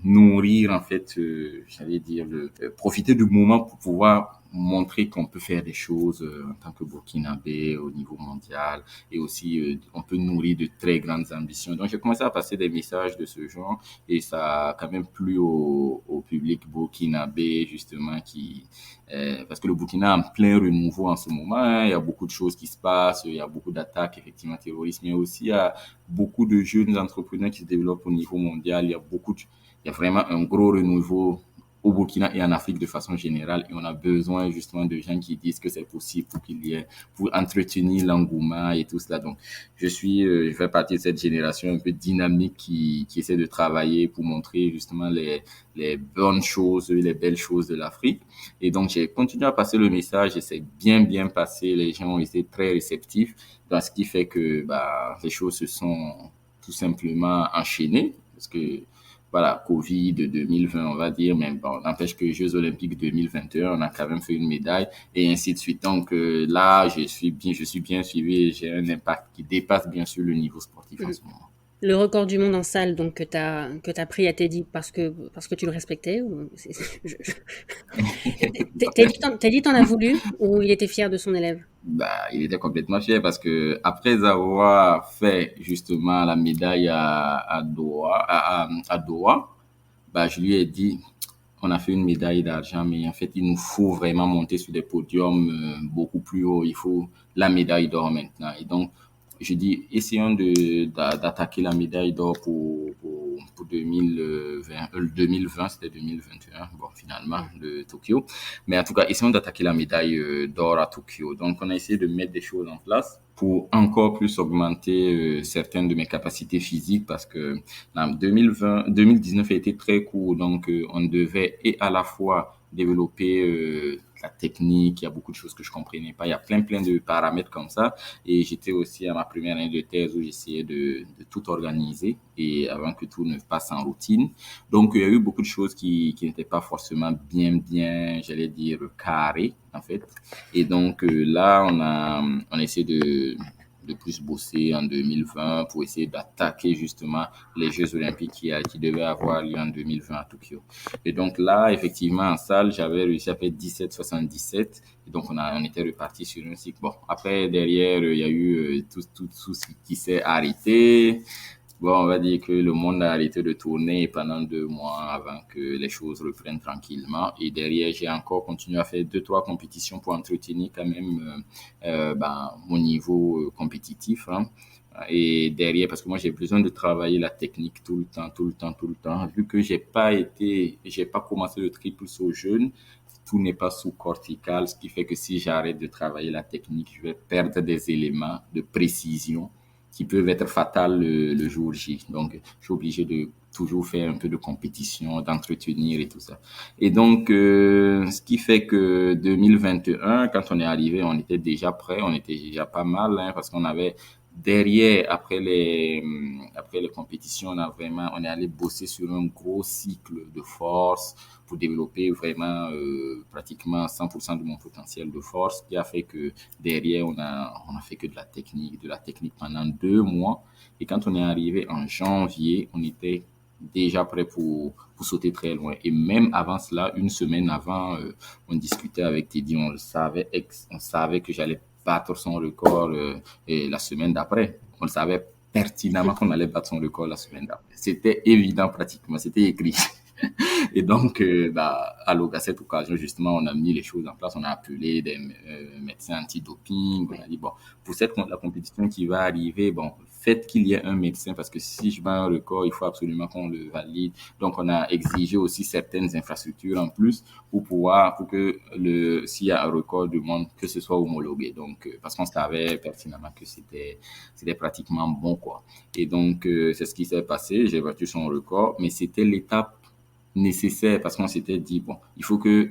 nourrir, en fait, j'allais dire, profiter du moment pour pouvoir montrer qu'on peut faire des choses en tant que Burkinabé au niveau mondial et aussi on peut nourrir de très grandes ambitions. Donc j'ai commencé à passer des messages de ce genre et ça a quand même plu au public burkinabé justement parce que le Burkina est en plein renouveau en ce moment, hein. Il y a beaucoup de choses qui se passent, il y a beaucoup d'attaques effectivement terroristes, mais aussi il y a beaucoup de jeunes entrepreneurs qui se développent au niveau mondial. Il y a vraiment un gros renouveau au Burkina et en Afrique de façon générale. Et on a besoin justement de gens qui disent que c'est possible pour entretenir l'engouement et tout cela. Donc, je fais partie de cette génération un peu dynamique qui essaie de travailler pour montrer justement les bonnes choses, les belles choses de l'Afrique. Et donc, j'ai continué à passer le message et c'est bien passé. Les gens ont été très réceptifs. Donc, ce qui fait que, bah, les choses se sont tout simplement enchaînées parce que voilà, Covid 2020, on va dire, mais bon, n'empêche que Jeux Olympiques 2021, on a quand même fait une médaille et ainsi de suite. Donc là, je suis bien suivi et j'ai un impact qui dépasse bien sûr le niveau sportif en Mm. ce moment. Le record du monde en salle, donc que t'as pris à Teddy parce que tu le respectais, Teddy t'en a voulu ou il était fier de son élève? Bah, il était complètement fier parce que après avoir fait justement la médaille à Doha, bah, je lui ai dit, on a fait une médaille d'argent, mais en fait, il nous faut vraiment monter sur des podiums beaucoup plus haut. Il faut la médaille d'or maintenant. Et donc, je dis, essayons d'attaquer la médaille d'or pour 2020. 2020, c'était 2021. Bon, finalement, de Tokyo. Mais en tout cas, essayons d'attaquer la médaille d'or à Tokyo. Donc, on a essayé de mettre des choses en place pour encore plus augmenter certaines de mes capacités physiques parce que en 2019 a été très court, donc on devait et à la fois développer la technique, il y a beaucoup de choses que je comprenais pas, il y a plein de paramètres comme ça, et j'étais aussi à ma première année de thèse où j'essayais de tout organiser et avant que tout ne passe en routine. Donc il y a eu beaucoup de choses qui n'étaient pas forcément bien, j'allais dire carrées en fait, et donc là on a essayé de plus bosser en 2020 pour essayer d'attaquer justement les Jeux Olympiques qui devaient avoir lieu en 2020 à Tokyo. Et donc là, effectivement, en salle, j'avais réussi à faire 17,77. Et donc, on était reparti sur un cycle. Bon, après, derrière, il y a eu tout ce qui s'est arrêté. Bon, on va dire que le monde a arrêté de tourner pendant 2 mois avant que les choses reprennent tranquillement. Et derrière, j'ai encore continué à faire 2, 3 compétitions pour entretenir quand même mon niveau compétitif. Hein. Et derrière, parce que moi, j'ai besoin de travailler la technique tout le temps, tout le temps, tout le temps. Vu que j'ai pas commencé le triple saut jeune, tout n'est pas sous cortical, ce qui fait que si j'arrête de travailler la technique, je vais perdre des éléments de précision qui peuvent être fatales le jour J. Donc, je suis obligé de toujours faire un peu de compétition, d'entretenir et tout ça. Et donc, ce qui fait que 2021, quand on est arrivé, on était déjà prêt, on était déjà pas mal, hein, parce qu'on avait derrière, après les compétitions, on est allé bosser sur un gros cycle de force pour développer vraiment pratiquement 100% de mon potentiel de force, qui a fait que derrière, on a fait que de la technique pendant 2 mois. Et quand on est arrivé en janvier, on était déjà prêt pour sauter très loin. Et même avant cela, une semaine avant, on discutait avec Teddy, on savait que j'allais battre son record et la semaine d'après. On le savait pertinemment qu'on allait battre son record la semaine d'après. C'était évident pratiquement, c'était écrit. Et donc, à cette occasion, justement, on a mis les choses en place. On a appelé des médecins antidoping. On a dit, bon, pour la compétition qui va arriver, bon, faites qu'il y ait un médecin parce que si je bats un record, il faut absolument qu'on le valide. Donc, on a exigé aussi certaines infrastructures en plus pour que s'il y a un record du monde, que ce soit homologué. Donc, parce qu'on savait pertinemment que c'était pratiquement bon, quoi. Et donc, c'est ce qui s'est passé. J'ai battu son record, mais c'était l'étape nécessaire parce qu'on s'était dit, bon, il faut que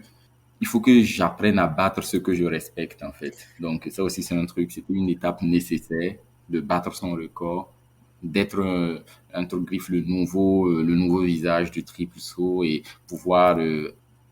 j'apprenne à battre ce que je respecte, en fait. Donc, ça aussi, c'est un truc, c'était une étape nécessaire de battre son record, d'être, entre griffes, le nouveau visage du triple saut et pouvoir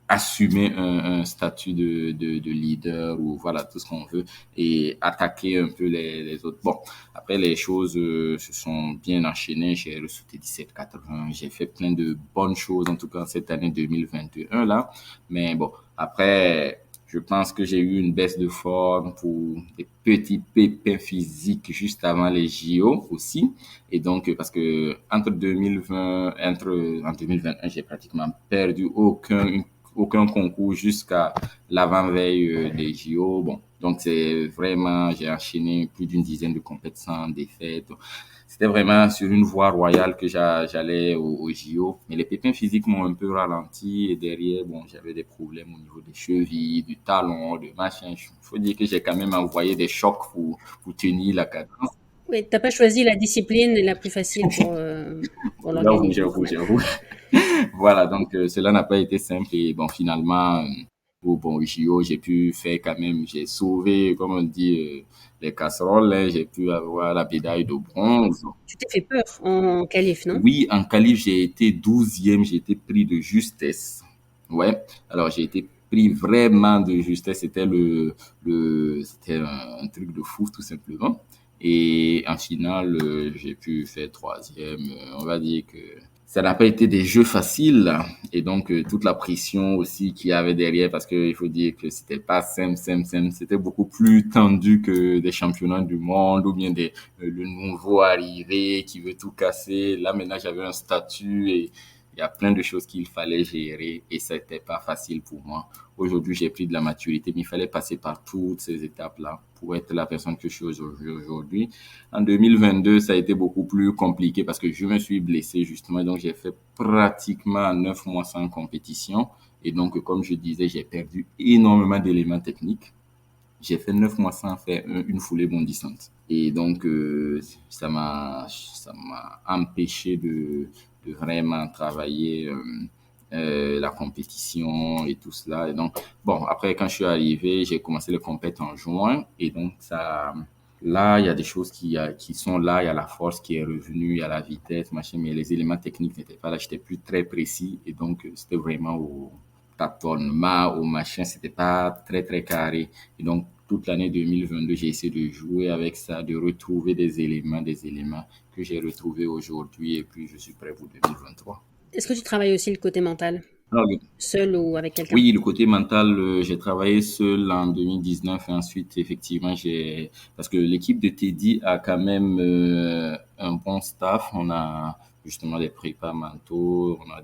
assumer un statut de leader ou voilà, tout ce qu'on veut et attaquer un peu les autres. Bon, après, les choses se sont bien enchaînées. J'ai ressauté 17,80. J'ai fait plein de bonnes choses, en tout cas cette année 2021 là. Mais bon, après, je pense que j'ai eu une baisse de forme pour des petits pépins physiques juste avant les JO aussi. Et donc, parce que en 2021, j'ai pratiquement perdu aucun concours jusqu'à l'avant-veille des JO. Bon, donc c'est vraiment, j'ai enchaîné plus d'une dizaine de compétitions sans défaite. C'était vraiment sur une voie royale que j'allais au JO. Mais les pépins physiques m'ont un peu ralenti et derrière, bon, j'avais des problèmes au niveau des chevilles, du talon, de machin. Il faut dire que j'ai quand même envoyé des chocs pour tenir la cadence. Oui, t'as pas choisi la discipline la plus facile pour J'avoue, l'organisme. j'avoue, j'avoue. Voilà, donc cela n'a pas été simple et bon, finalement, au JO, j'ai pu faire quand même, j'ai sauvé, comme on dit, les casseroles, hein, j'ai pu avoir la médaille de bronze. Tu t'es fait peur en qualif, non? Oui, en qualif, j'ai été 12e, j'ai été pris de justesse. Ouais, alors j'ai été pris vraiment de justesse, c'était un truc de fou, tout simplement. Et en finale, j'ai pu faire 3e. On va dire que ça n'a pas été des jeux faciles et donc toute la pression aussi qu'il y avait derrière parce que il faut dire que c'était pas simple, c'était beaucoup plus tendu que des championnats du monde ou bien le nouveau arrivé qui veut tout casser. Là maintenant j'avais un statut et il y a plein de choses qu'il fallait gérer et ça n'était pas facile pour moi. Aujourd'hui, j'ai pris de la maturité, mais il fallait passer par toutes ces étapes-là pour être la personne que je suis aujourd'hui. En 2022, ça a été beaucoup plus compliqué parce que je me suis blessé justement, donc j'ai fait pratiquement 9 mois sans compétition. Et donc, comme je disais, j'ai perdu énormément d'éléments techniques. J'ai fait 9 mois sans faire une foulée bondissante. Et donc, ça m'a empêché de vraiment travailler la compétition et tout cela. Et donc, bon, après, quand je suis arrivé, j'ai commencé les compètes en juin. Et donc, là, il y a des choses qui sont là. Il y a la force qui est revenue, il y a la vitesse, machin, mais les éléments techniques n'étaient pas là. J'étais plus très précis. Et donc, c'était vraiment au tâtonnement, au machin. C'était pas très, très carré. Et donc, toute l'année 2022, j'ai essayé de jouer avec ça, de retrouver des éléments que j'ai retrouvés aujourd'hui et puis je suis prêt pour 2023. Est-ce que tu travailles aussi le côté mental, Alors, seul ou avec quelqu'un? oui, le côté mental, j'ai travaillé seul en 2019 et ensuite, effectivement, parce que l'équipe de Teddy a quand même un bon staff. On a justement des prépas mentaux, on a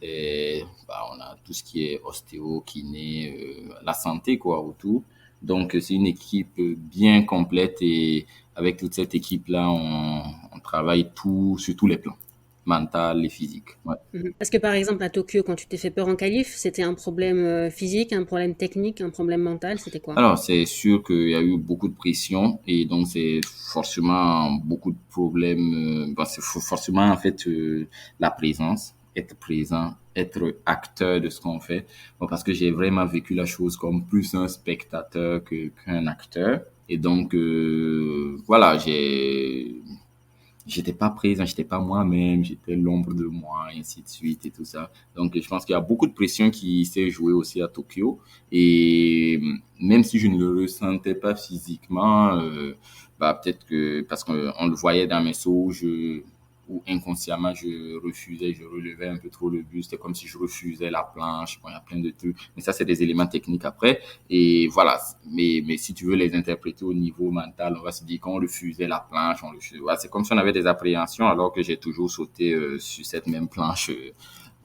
on a tout ce qui est ostéo, kiné, la santé, quoi, autour. Donc, c'est une équipe bien complète et avec toute cette équipe-là, on travaille sur tous les plans, mental et physique. Ouais. Mhm. Parce que par exemple à Tokyo, quand tu t'es fait peur en qualif, c'était un problème physique, un problème technique, un problème mental, c'était quoi? Alors, c'est sûr qu'il y a eu beaucoup de pression et donc c'est forcément beaucoup de problèmes. C'est forcément en fait la présence, être présent, être acteur de ce qu'on fait. Bon, parce que j'ai vraiment vécu la chose comme plus un spectateur qu'un acteur. Et donc voilà, j'étais pas présent, j'étais pas moi-même, j'étais l'ombre de moi, et ainsi de suite et tout ça. Donc, je pense qu'il y a beaucoup de pression qui s'est jouée aussi à Tokyo. Et même si je ne le ressentais pas physiquement, peut-être que parce qu'on le voyait dans mes sauts, ou inconsciemment je relevais un peu trop le buste, c'était comme si je refusais la planche. Bon, il y a plein de trucs, mais ça c'est des éléments techniques après. Et voilà, mais si tu veux les interpréter au niveau mental, on va se dire qu'on refusait la planche, voilà, c'est comme si on avait des appréhensions alors que j'ai toujours sauté sur cette même planche.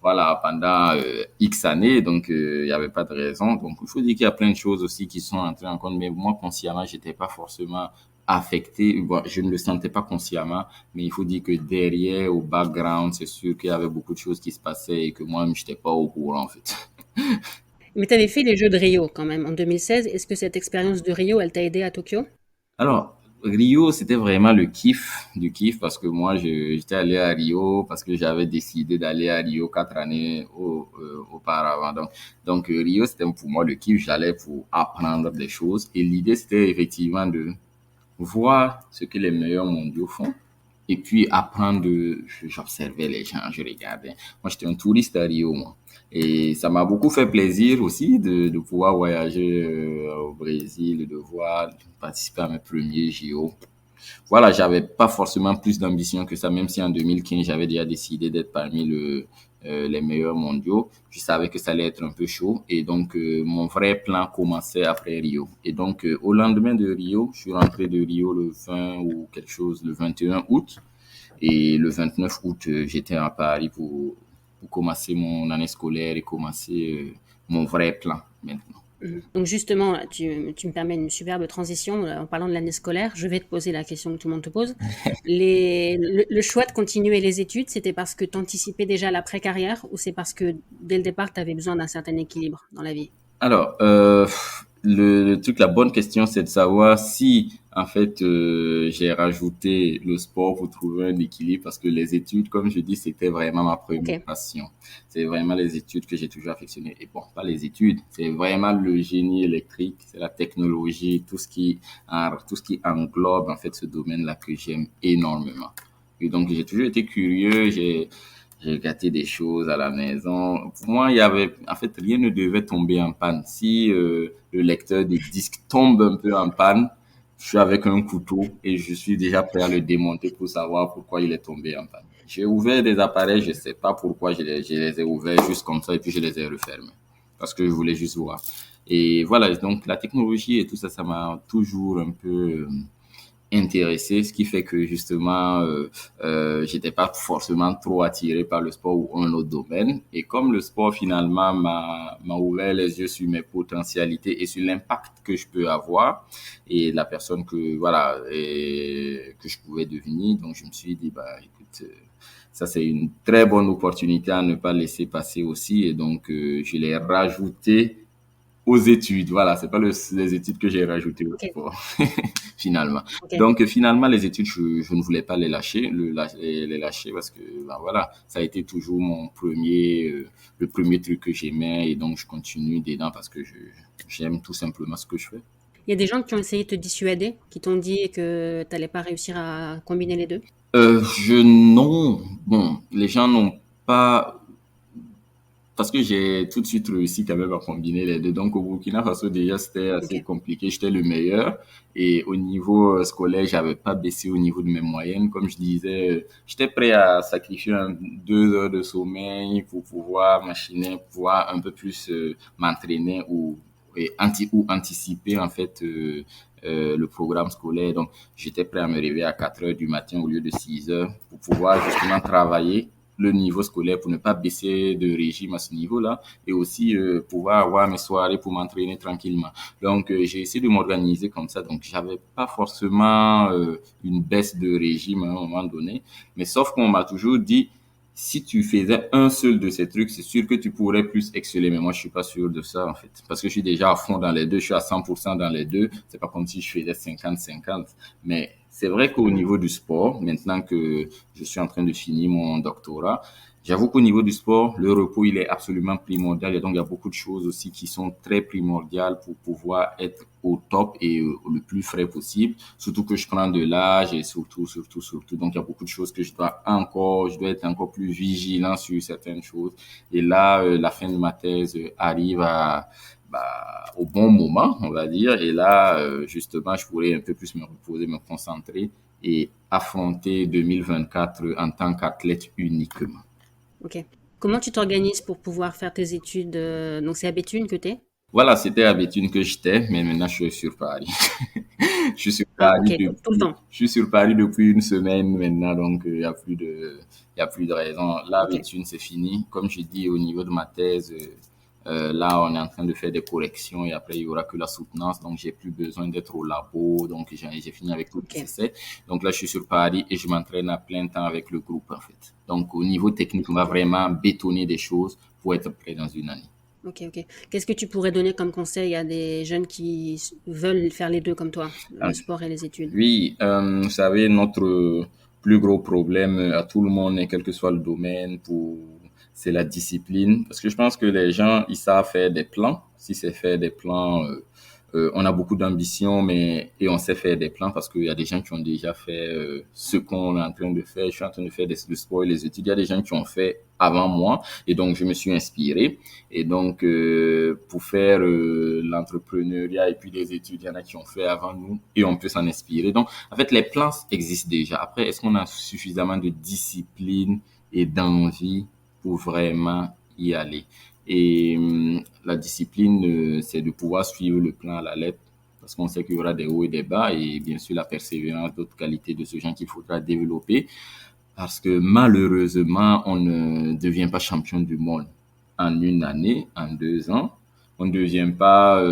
Voilà, pendant X années, donc il n'y avait pas de raison. Donc il faut dire qu'il y a plein de choses aussi qui sont entrées en compte, mais moi consciemment, j'étais pas forcément affecté. Bon, je ne le sentais pas consciemment, mais il faut dire que derrière, au background, c'est sûr qu'il y avait beaucoup de choses qui se passaient et que moi, je n'étais pas au courant en fait. Mais tu avais fait les Jeux de Rio quand même en 2016. Est-ce que cette expérience de Rio, elle t'a aidé à Tokyo? Alors, Rio, c'était vraiment le kiff du kiff parce que moi, j'étais allé à Rio parce que j'avais décidé d'aller à Rio 4 années auparavant. Donc, Rio, c'était pour moi le kiff. J'allais pour apprendre des choses et l'idée, c'était effectivement de voir ce que les meilleurs mondiaux font. Et puis, j'observais les gens, je regardais. Moi, j'étais un touriste à Rio, moi. Et ça m'a beaucoup fait plaisir aussi de pouvoir voyager au Brésil, de participer à mes premiers JO. Voilà, j'avais pas forcément plus d'ambition que ça, même si en 2015, j'avais déjà décidé d'être parmi les meilleurs mondiaux. Je savais que ça allait être un peu chaud et donc mon vrai plan commençait après Rio. Et donc au lendemain de Rio, je suis rentré de Rio le 20 ou quelque chose, le 21 août. Et le 29 août, j'étais à Paris pour commencer mon année scolaire et commencer mon vrai plan maintenant. Mhm. Donc justement, là, tu me permets une superbe transition en parlant de l'année scolaire. Je vais te poser la question que tout le monde te pose. Le choix de continuer les études, c'était parce que tu anticipais déjà l'après-carrière ou c'est parce que dès le départ, tu avais besoin d'un certain équilibre dans la vie? Alors, le truc, la bonne question, c'est de savoir si, en fait, j'ai rajouté le sport pour trouver un équilibre parce que les études, comme je dis, c'était vraiment ma Ok. première passion. C'est vraiment les études que j'ai toujours affectionné. Et bon, pas les études, c'est vraiment le génie électrique, c'est la technologie, tout ce qui englobe, en fait, ce domaine-là que j'aime énormément. Et donc, j'ai toujours été curieux, j'ai gâté des choses à la maison. Pour moi, en fait, rien ne devait tomber en panne. Si le lecteur des disques tombe un peu en panne, je suis avec un couteau et je suis déjà prêt à le démonter pour savoir pourquoi il est tombé en panne. J'ai ouvert des appareils, je sais pas pourquoi je les ai ouverts juste comme ça et puis je les ai refermés. Parce que je voulais juste voir. Et voilà, donc la technologie et tout ça, ça m'a toujours un peu intéressé, ce qui fait que justement, j'étais pas forcément trop attiré par le sport ou un autre domaine. Et comme le sport finalement m'a ouvert les yeux sur mes potentialités et sur l'impact que je peux avoir et la personne que je pouvais devenir, donc je me suis dit bah écoute. Ça, c'est une très bonne opportunité à ne pas laisser passer aussi. Et donc, je l'ai rajouté aux études. Voilà, c'est pas les études que j'ai rajoutées au Ok. sport, finalement. Ok. Donc, finalement, les études, je ne voulais pas les lâcher, les lâcher parce que, ben, voilà, ça a été toujours le premier truc que j'aimais et donc je continue dedans parce que j'aime tout simplement ce que je fais. Il y a des gens qui ont essayé de te dissuader, qui t'ont dit que tu n'allais pas réussir à combiner les deux? Non, bon, les gens n'ont pas parce que j'ai tout de suite réussi quand même à combiner les deux. Donc au Burkina Faso déjà c'était assez Ok. compliqué, j'étais le meilleur et au niveau scolaire, j'avais pas baissé au niveau de mes moyennes. Comme je disais, j'étais prêt à sacrifier 2 heures de sommeil pour pouvoir machiner, pouvoir un peu plus m'entraîner ou anticiper en fait le programme scolaire. Donc j'étais prêt à me réveiller à 4 heures du matin au lieu de 6 heures pour pouvoir justement travailler le niveau scolaire pour ne pas baisser de régime à ce niveau-là et aussi pouvoir avoir mes soirées pour m'entraîner tranquillement. Donc j'ai essayé de m'organiser comme ça. Donc j'avais pas forcément une baisse de régime à un moment donné, mais sauf qu'on m'a toujours dit si tu faisais un seul de ces trucs, c'est sûr que tu pourrais plus exceller. Mais moi, je suis pas sûr de ça, en fait. Parce que je suis déjà à fond dans les deux. Je suis à 100% dans les deux. C'est pas comme si je faisais 50-50. Mais c'est vrai qu'au Mhm. niveau du sport, maintenant que je suis en train de finir mon doctorat, j'avoue qu'au niveau du sport, le repos, il est absolument primordial. Et donc, il y a beaucoup de choses aussi qui sont très primordiales pour pouvoir être au top et le plus frais possible. Surtout que je prends de l'âge et surtout. Donc, il y a beaucoup de choses que je dois être encore plus vigilant sur certaines choses. Et là, la fin de ma thèse arrive au bon moment, on va dire. Et là, justement, je pourrais un peu plus me reposer, me concentrer et affronter 2024 en tant qu'athlète uniquement. Ok. Comment tu t'organises pour pouvoir faire tes études? Donc, c'est à Béthune que tu es? Voilà, c'était à Béthune que j'étais, mais maintenant je suis sur Paris. Je suis sur Ah, Paris ok, tout le depuis, temps. je suis sur Paris depuis une semaine maintenant, donc il y a plus de raison. Là, Ok, Béthune, c'est fini. Comme je dis, au niveau de ma thèse, là, on est en train de faire des corrections et après, il y aura que la soutenance. Donc, j'ai plus besoin d'être au labo. Donc, j'ai fini avec tout le ok, nécessaire. Donc, là, je suis sur Paris et je m'entraîne à plein temps avec le groupe, en fait. Donc, au niveau technique, on va ok, vraiment bétonner des choses pour être prêt dans une année. ok, ok. Qu'est-ce que tu pourrais donner comme conseil à des jeunes qui veulent faire les deux comme toi, le sport et les études? Oui, vous savez, notre plus gros problème à tout le monde, et quel que soit le domaine, c'est la discipline. Parce que je pense que les gens, ils savent faire des plans. Si c'est faire des plans, on a beaucoup d'ambition, et on sait faire des plans parce qu'il y a des gens qui ont déjà fait ce qu'on est en train de faire. Je suis en train de faire le sport et les études. Il y a des gens qui ont fait avant moi, et donc je me suis inspiré. Et donc, pour faire l'entrepreneuriat et puis les études, il y en a qui ont fait avant nous et on peut s'en inspirer. Donc, en fait, les plans existent déjà. Après, est-ce qu'on a suffisamment de discipline et d'envie pour vraiment y aller? Et la discipline, c'est de pouvoir suivre le plan à la lettre parce qu'on sait qu'il y aura des hauts et des bas et bien sûr la persévérance, d'autres qualités de ce genre qu'il faudra développer parce que malheureusement, on ne devient pas champion du monde en une année, en 2 ans. On ne devient pas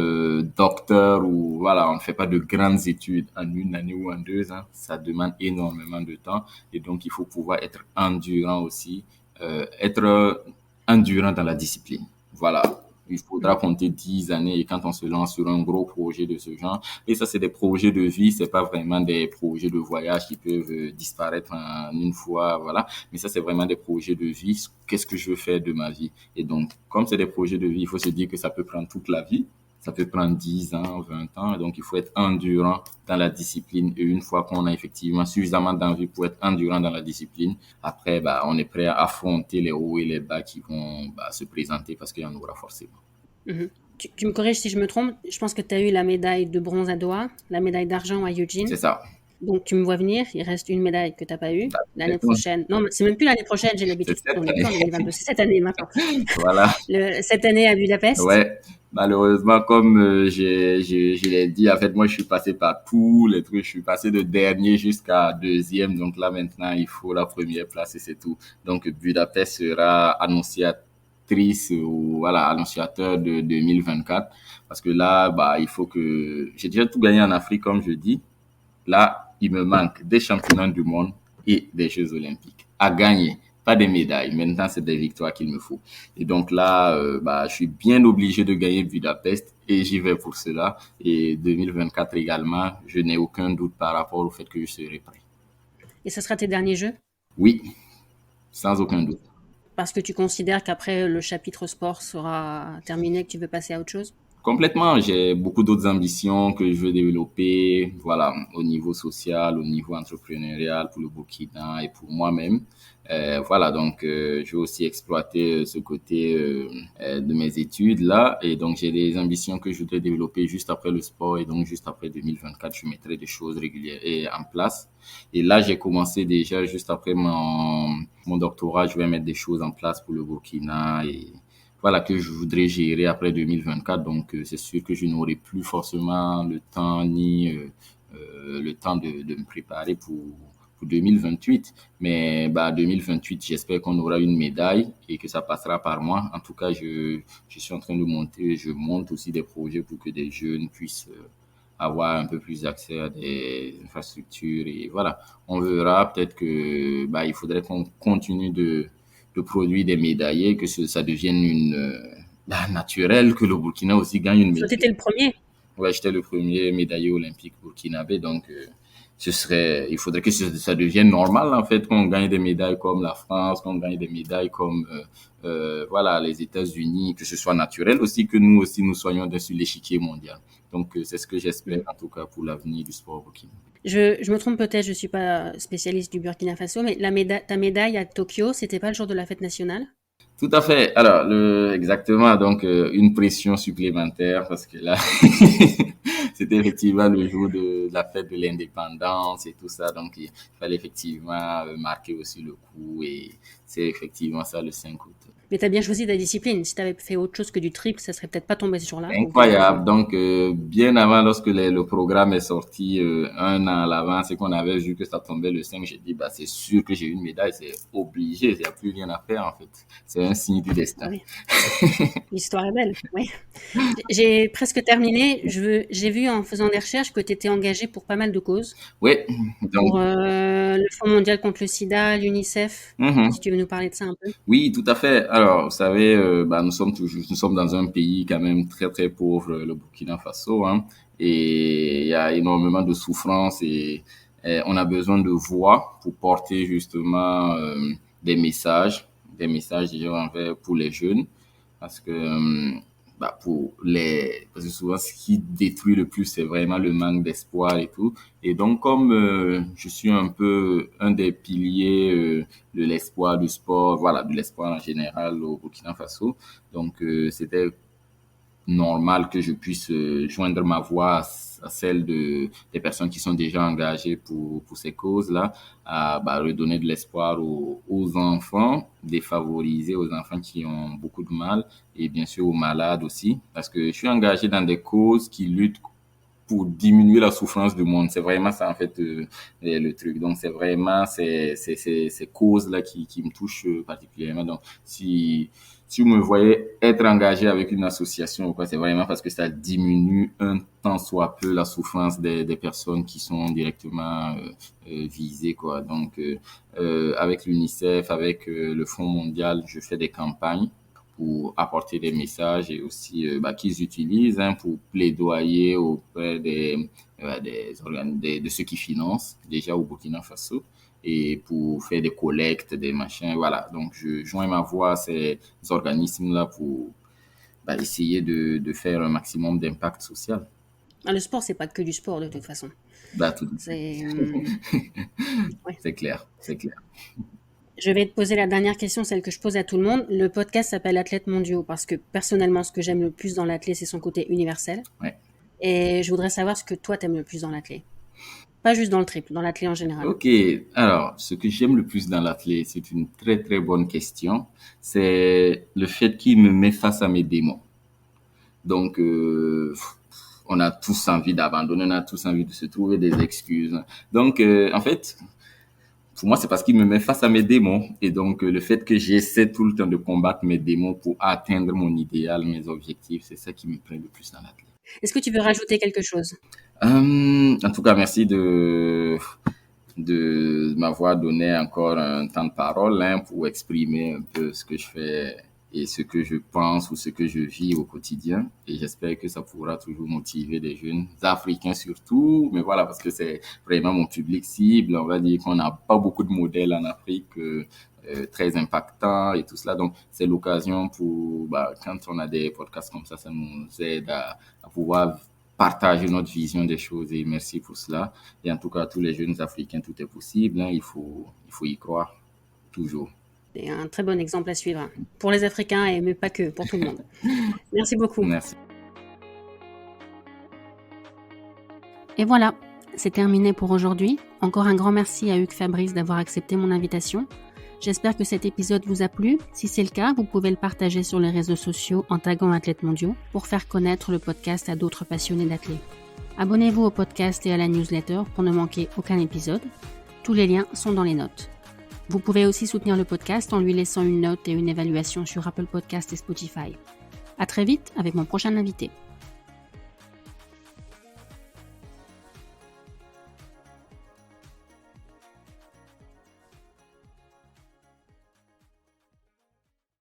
docteur ou voilà, on ne fait pas de grandes études en une année ou en 2 ans. Ça demande énormément de temps et donc il faut pouvoir être endurant aussi, être endurant dans la discipline. Voilà. Il faudra Mhm. compter 10 années et quand on se lance sur un gros projet de ce genre, et ça c'est des projets de vie, c'est pas vraiment des projets de voyage qui peuvent disparaître en une fois, voilà. Mais ça c'est vraiment des projets de vie. Qu'est-ce que je veux faire de ma vie? Et donc, comme c'est des projets de vie, il faut se dire que ça peut prendre toute la vie. Ça peut prendre 10 ans, 20 ans. Et donc, il faut être endurant dans la discipline. Et une fois qu'on a effectivement suffisamment d'envie pour être endurant dans la discipline, après, on est prêt à affronter les hauts et les bas qui vont se présenter parce qu'il y en aura forcément. Mhm. Tu me corriges si je me trompe. Je pense que tu as eu la médaille de bronze à Doha, la médaille d'argent à Eugene. C'est ça. Donc, tu me vois venir. Il reste une médaille que tu n'as pas eue. L'année D'accord. prochaine. Non, mais c'est même plus l'année prochaine. J'ai C'est l'habitude. cette On n'est plus année. en 2022. C'est cette année maintenant. Voilà. Cette année à Budapest. Ouais, malheureusement, comme je l'ai dit, en fait, moi, je suis passé par tous les trucs. Je suis passé de dernier jusqu'à deuxième. Donc là, maintenant, il faut la première place et c'est tout. Donc, Budapest sera annonciatrice ou voilà, annonciateur de 2024. Parce que là, il faut que j'ai déjà tout gagné en Afrique, comme je dis. Là, il me manque des championnats du monde et des Jeux olympiques à gagner. Pas des médailles. Maintenant, c'est des victoires qu'il me faut. Et donc là, je suis bien obligé de gagner Budapest et j'y vais pour cela. Et 2024 également, je n'ai aucun doute par rapport au fait que je serai prêt. Et ce sera tes derniers jeux? Oui, sans aucun doute. Parce que tu considères qu'après le chapitre sport sera terminé, que tu veux passer à autre chose? Complètement, j'ai beaucoup d'autres ambitions que je veux développer, voilà, au niveau social, au niveau entrepreneurial pour le Burkina et pour moi-même. Voilà, donc je veux aussi exploiter ce côté de mes études là, et donc j'ai des ambitions que je voudrais développer juste après le sport, et donc juste après 2024, je mettrai des choses régulières et en place. Et là, j'ai commencé déjà juste après mon doctorat, je vais mettre des choses en place pour le Burkina et voilà, que je voudrais gérer après 2024. Donc, c'est sûr que je n'aurai plus forcément le temps ni le temps de me préparer pour 2028. Mais bah, 2028, j'espère qu'on aura une médaille et que ça passera par moi. En tout cas, je suis en train de monter, je monte aussi des projets pour que des jeunes puissent avoir un peu plus d'accès à des infrastructures. Et voilà, on verra. Peut-être que bah, il faudrait qu'on continue de produire des médaillés, que ça devienne une naturel que le Burkina aussi gagne une Toi, médaille. t'étais le premier. Ouais, j'étais le premier médaillé olympique burkinabé, donc il faudrait que ça devienne normal en fait qu'on gagne des médailles comme la France, qu'on gagne des médailles comme voilà les États-Unis, que ce soit naturel aussi que nous aussi nous soyons sur l'échiquier mondial. Donc c'est ce que j'espère en tout cas pour l'avenir du sport au Burkina. Je me trompe peut-être, je suis pas spécialiste du Burkina Faso, mais ta médaille à Tokyo, c'était pas le jour de la fête nationale? Tout à fait. Alors, exactement, donc une pression supplémentaire parce que là, c'était effectivement le jour de la fête de l'indépendance et tout ça, donc il fallait effectivement marquer aussi le coup et c'est effectivement ça le 5 août. Mais t'as bien choisi ta discipline. Si t'avais fait autre chose que du triple, ça serait peut-être pas tombé ce jour-là, donc t'as bien raison. Incroyable. Donc, bien avant, lorsque le programme est sorti un an à l'avance et qu'on avait vu que ça tombait le 5, j'ai dit, bah, c'est sûr que j'ai une médaille, c'est obligé, il n'y a plus rien à faire en fait. C'est un signe du Ah destin. oui, l'histoire est belle, oui. J'ai presque terminé. J'ai vu en faisant des recherches que tu étais engagé pour pas mal de causes. Oui, donc, Pour le Fonds mondial contre le sida, l'UNICEF, si mhm. tu veux nous parler de ça un peu. Oui, tout à fait. Alors, vous savez, bah, nous sommes dans un pays quand même très très pauvre, le Burkina Faso, hein, et il y a énormément de souffrance et on a besoin de voix pour porter justement des messages déjà pour les jeunes, parce que bah, parce que souvent ce qui détruit le plus c'est vraiment le manque d'espoir et tout. Et donc comme je suis un peu un des piliers de l'espoir du sport, voilà, de l'espoir en général au Burkina Faso. Donc, c'était normal que je puisse joindre ma voix à celle des personnes qui sont déjà engagées pour ces causes-là, à bah, redonner de l'espoir aux enfants défavorisés, aux enfants qui ont beaucoup de mal et bien sûr aux malades aussi, parce que je suis engagé dans des causes qui luttent pour diminuer la souffrance du monde. C'est vraiment ça, en fait, le truc. Donc, c'est vraiment ces causes-là qui me touchent particulièrement. Donc, si vous me voyez être engagé avec une association ou quoi, c'est vraiment parce que ça diminue un tant soit peu la souffrance des personnes qui sont directement visées, quoi. Donc, avec l'UNICEF, avec le Fonds mondial, je fais des campagnes pour apporter des messages et aussi bah, qu'ils utilisent hein, pour plaidoyer auprès de ceux qui financent déjà au Burkina Faso et pour faire des collectes, des machins, voilà. Donc, je joins ma voix à ces organismes-là pour bah, essayer de faire un maximum d'impact social. Ah, le sport, c'est pas que du sport de toute façon. Bah, tout, C'est, ouais. c'est clair, c'est clair. Je vais te poser la dernière question, celle que je pose à tout le monde. Le podcast s'appelle Athlètes mondiaux parce que personnellement, ce que j'aime le plus dans l'athlète, c'est son côté universel. Ouais. Et je voudrais savoir ce que toi t'aimes le plus dans l'athlète. Pas juste dans le triple, dans l'athlète en général. Ok, alors, ce que j'aime le plus dans l'athlète, c'est une très très bonne question. C'est le fait qu'il me met face à mes démons. Donc, on a tous envie d'abandonner, on a tous envie de se trouver des excuses. Donc, en fait, pour moi, c'est parce qu'il me met face à mes démons. Et donc, le fait que j'essaie tout le temps de combattre mes démons pour atteindre mon idéal, mes objectifs, c'est ça qui me plaît le plus dans l'athlète. Est-ce que tu veux rajouter quelque chose? En tout cas, merci de m'avoir donné encore un temps de parole hein, pour exprimer un peu ce que je fais et ce que je pense ou ce que je vis au quotidien. Et j'espère que ça pourra toujours motiver des jeunes Africains surtout. Mais voilà, parce que c'est vraiment mon public cible. On va dire qu'on n'a pas beaucoup de modèles en Afrique très impactants et tout cela. Donc, c'est l'occasion pour, quand on a des podcasts comme ça nous aide à pouvoir partager notre vision des choses et merci pour cela. Et en tout cas, tous les jeunes Africains, tout est possible. Il faut y croire, toujours. C'est un très bon exemple à suivre pour les Africains et mais pas que, pour tout le monde. Merci beaucoup. Merci. Et voilà, c'est terminé pour aujourd'hui. Encore un grand merci à Hugues Fabrice d'avoir accepté mon invitation. J'espère que cet épisode vous a plu. Si c'est le cas, vous pouvez le partager sur les réseaux sociaux en taguant Athlètes Mondiaux pour faire connaître le podcast à d'autres passionnés d'athlètes. Abonnez-vous au podcast et à la newsletter pour ne manquer aucun épisode. Tous les liens sont dans les notes. Vous pouvez aussi soutenir le podcast en lui laissant une note et une évaluation sur Apple Podcasts et Spotify. À très vite avec mon prochain invité.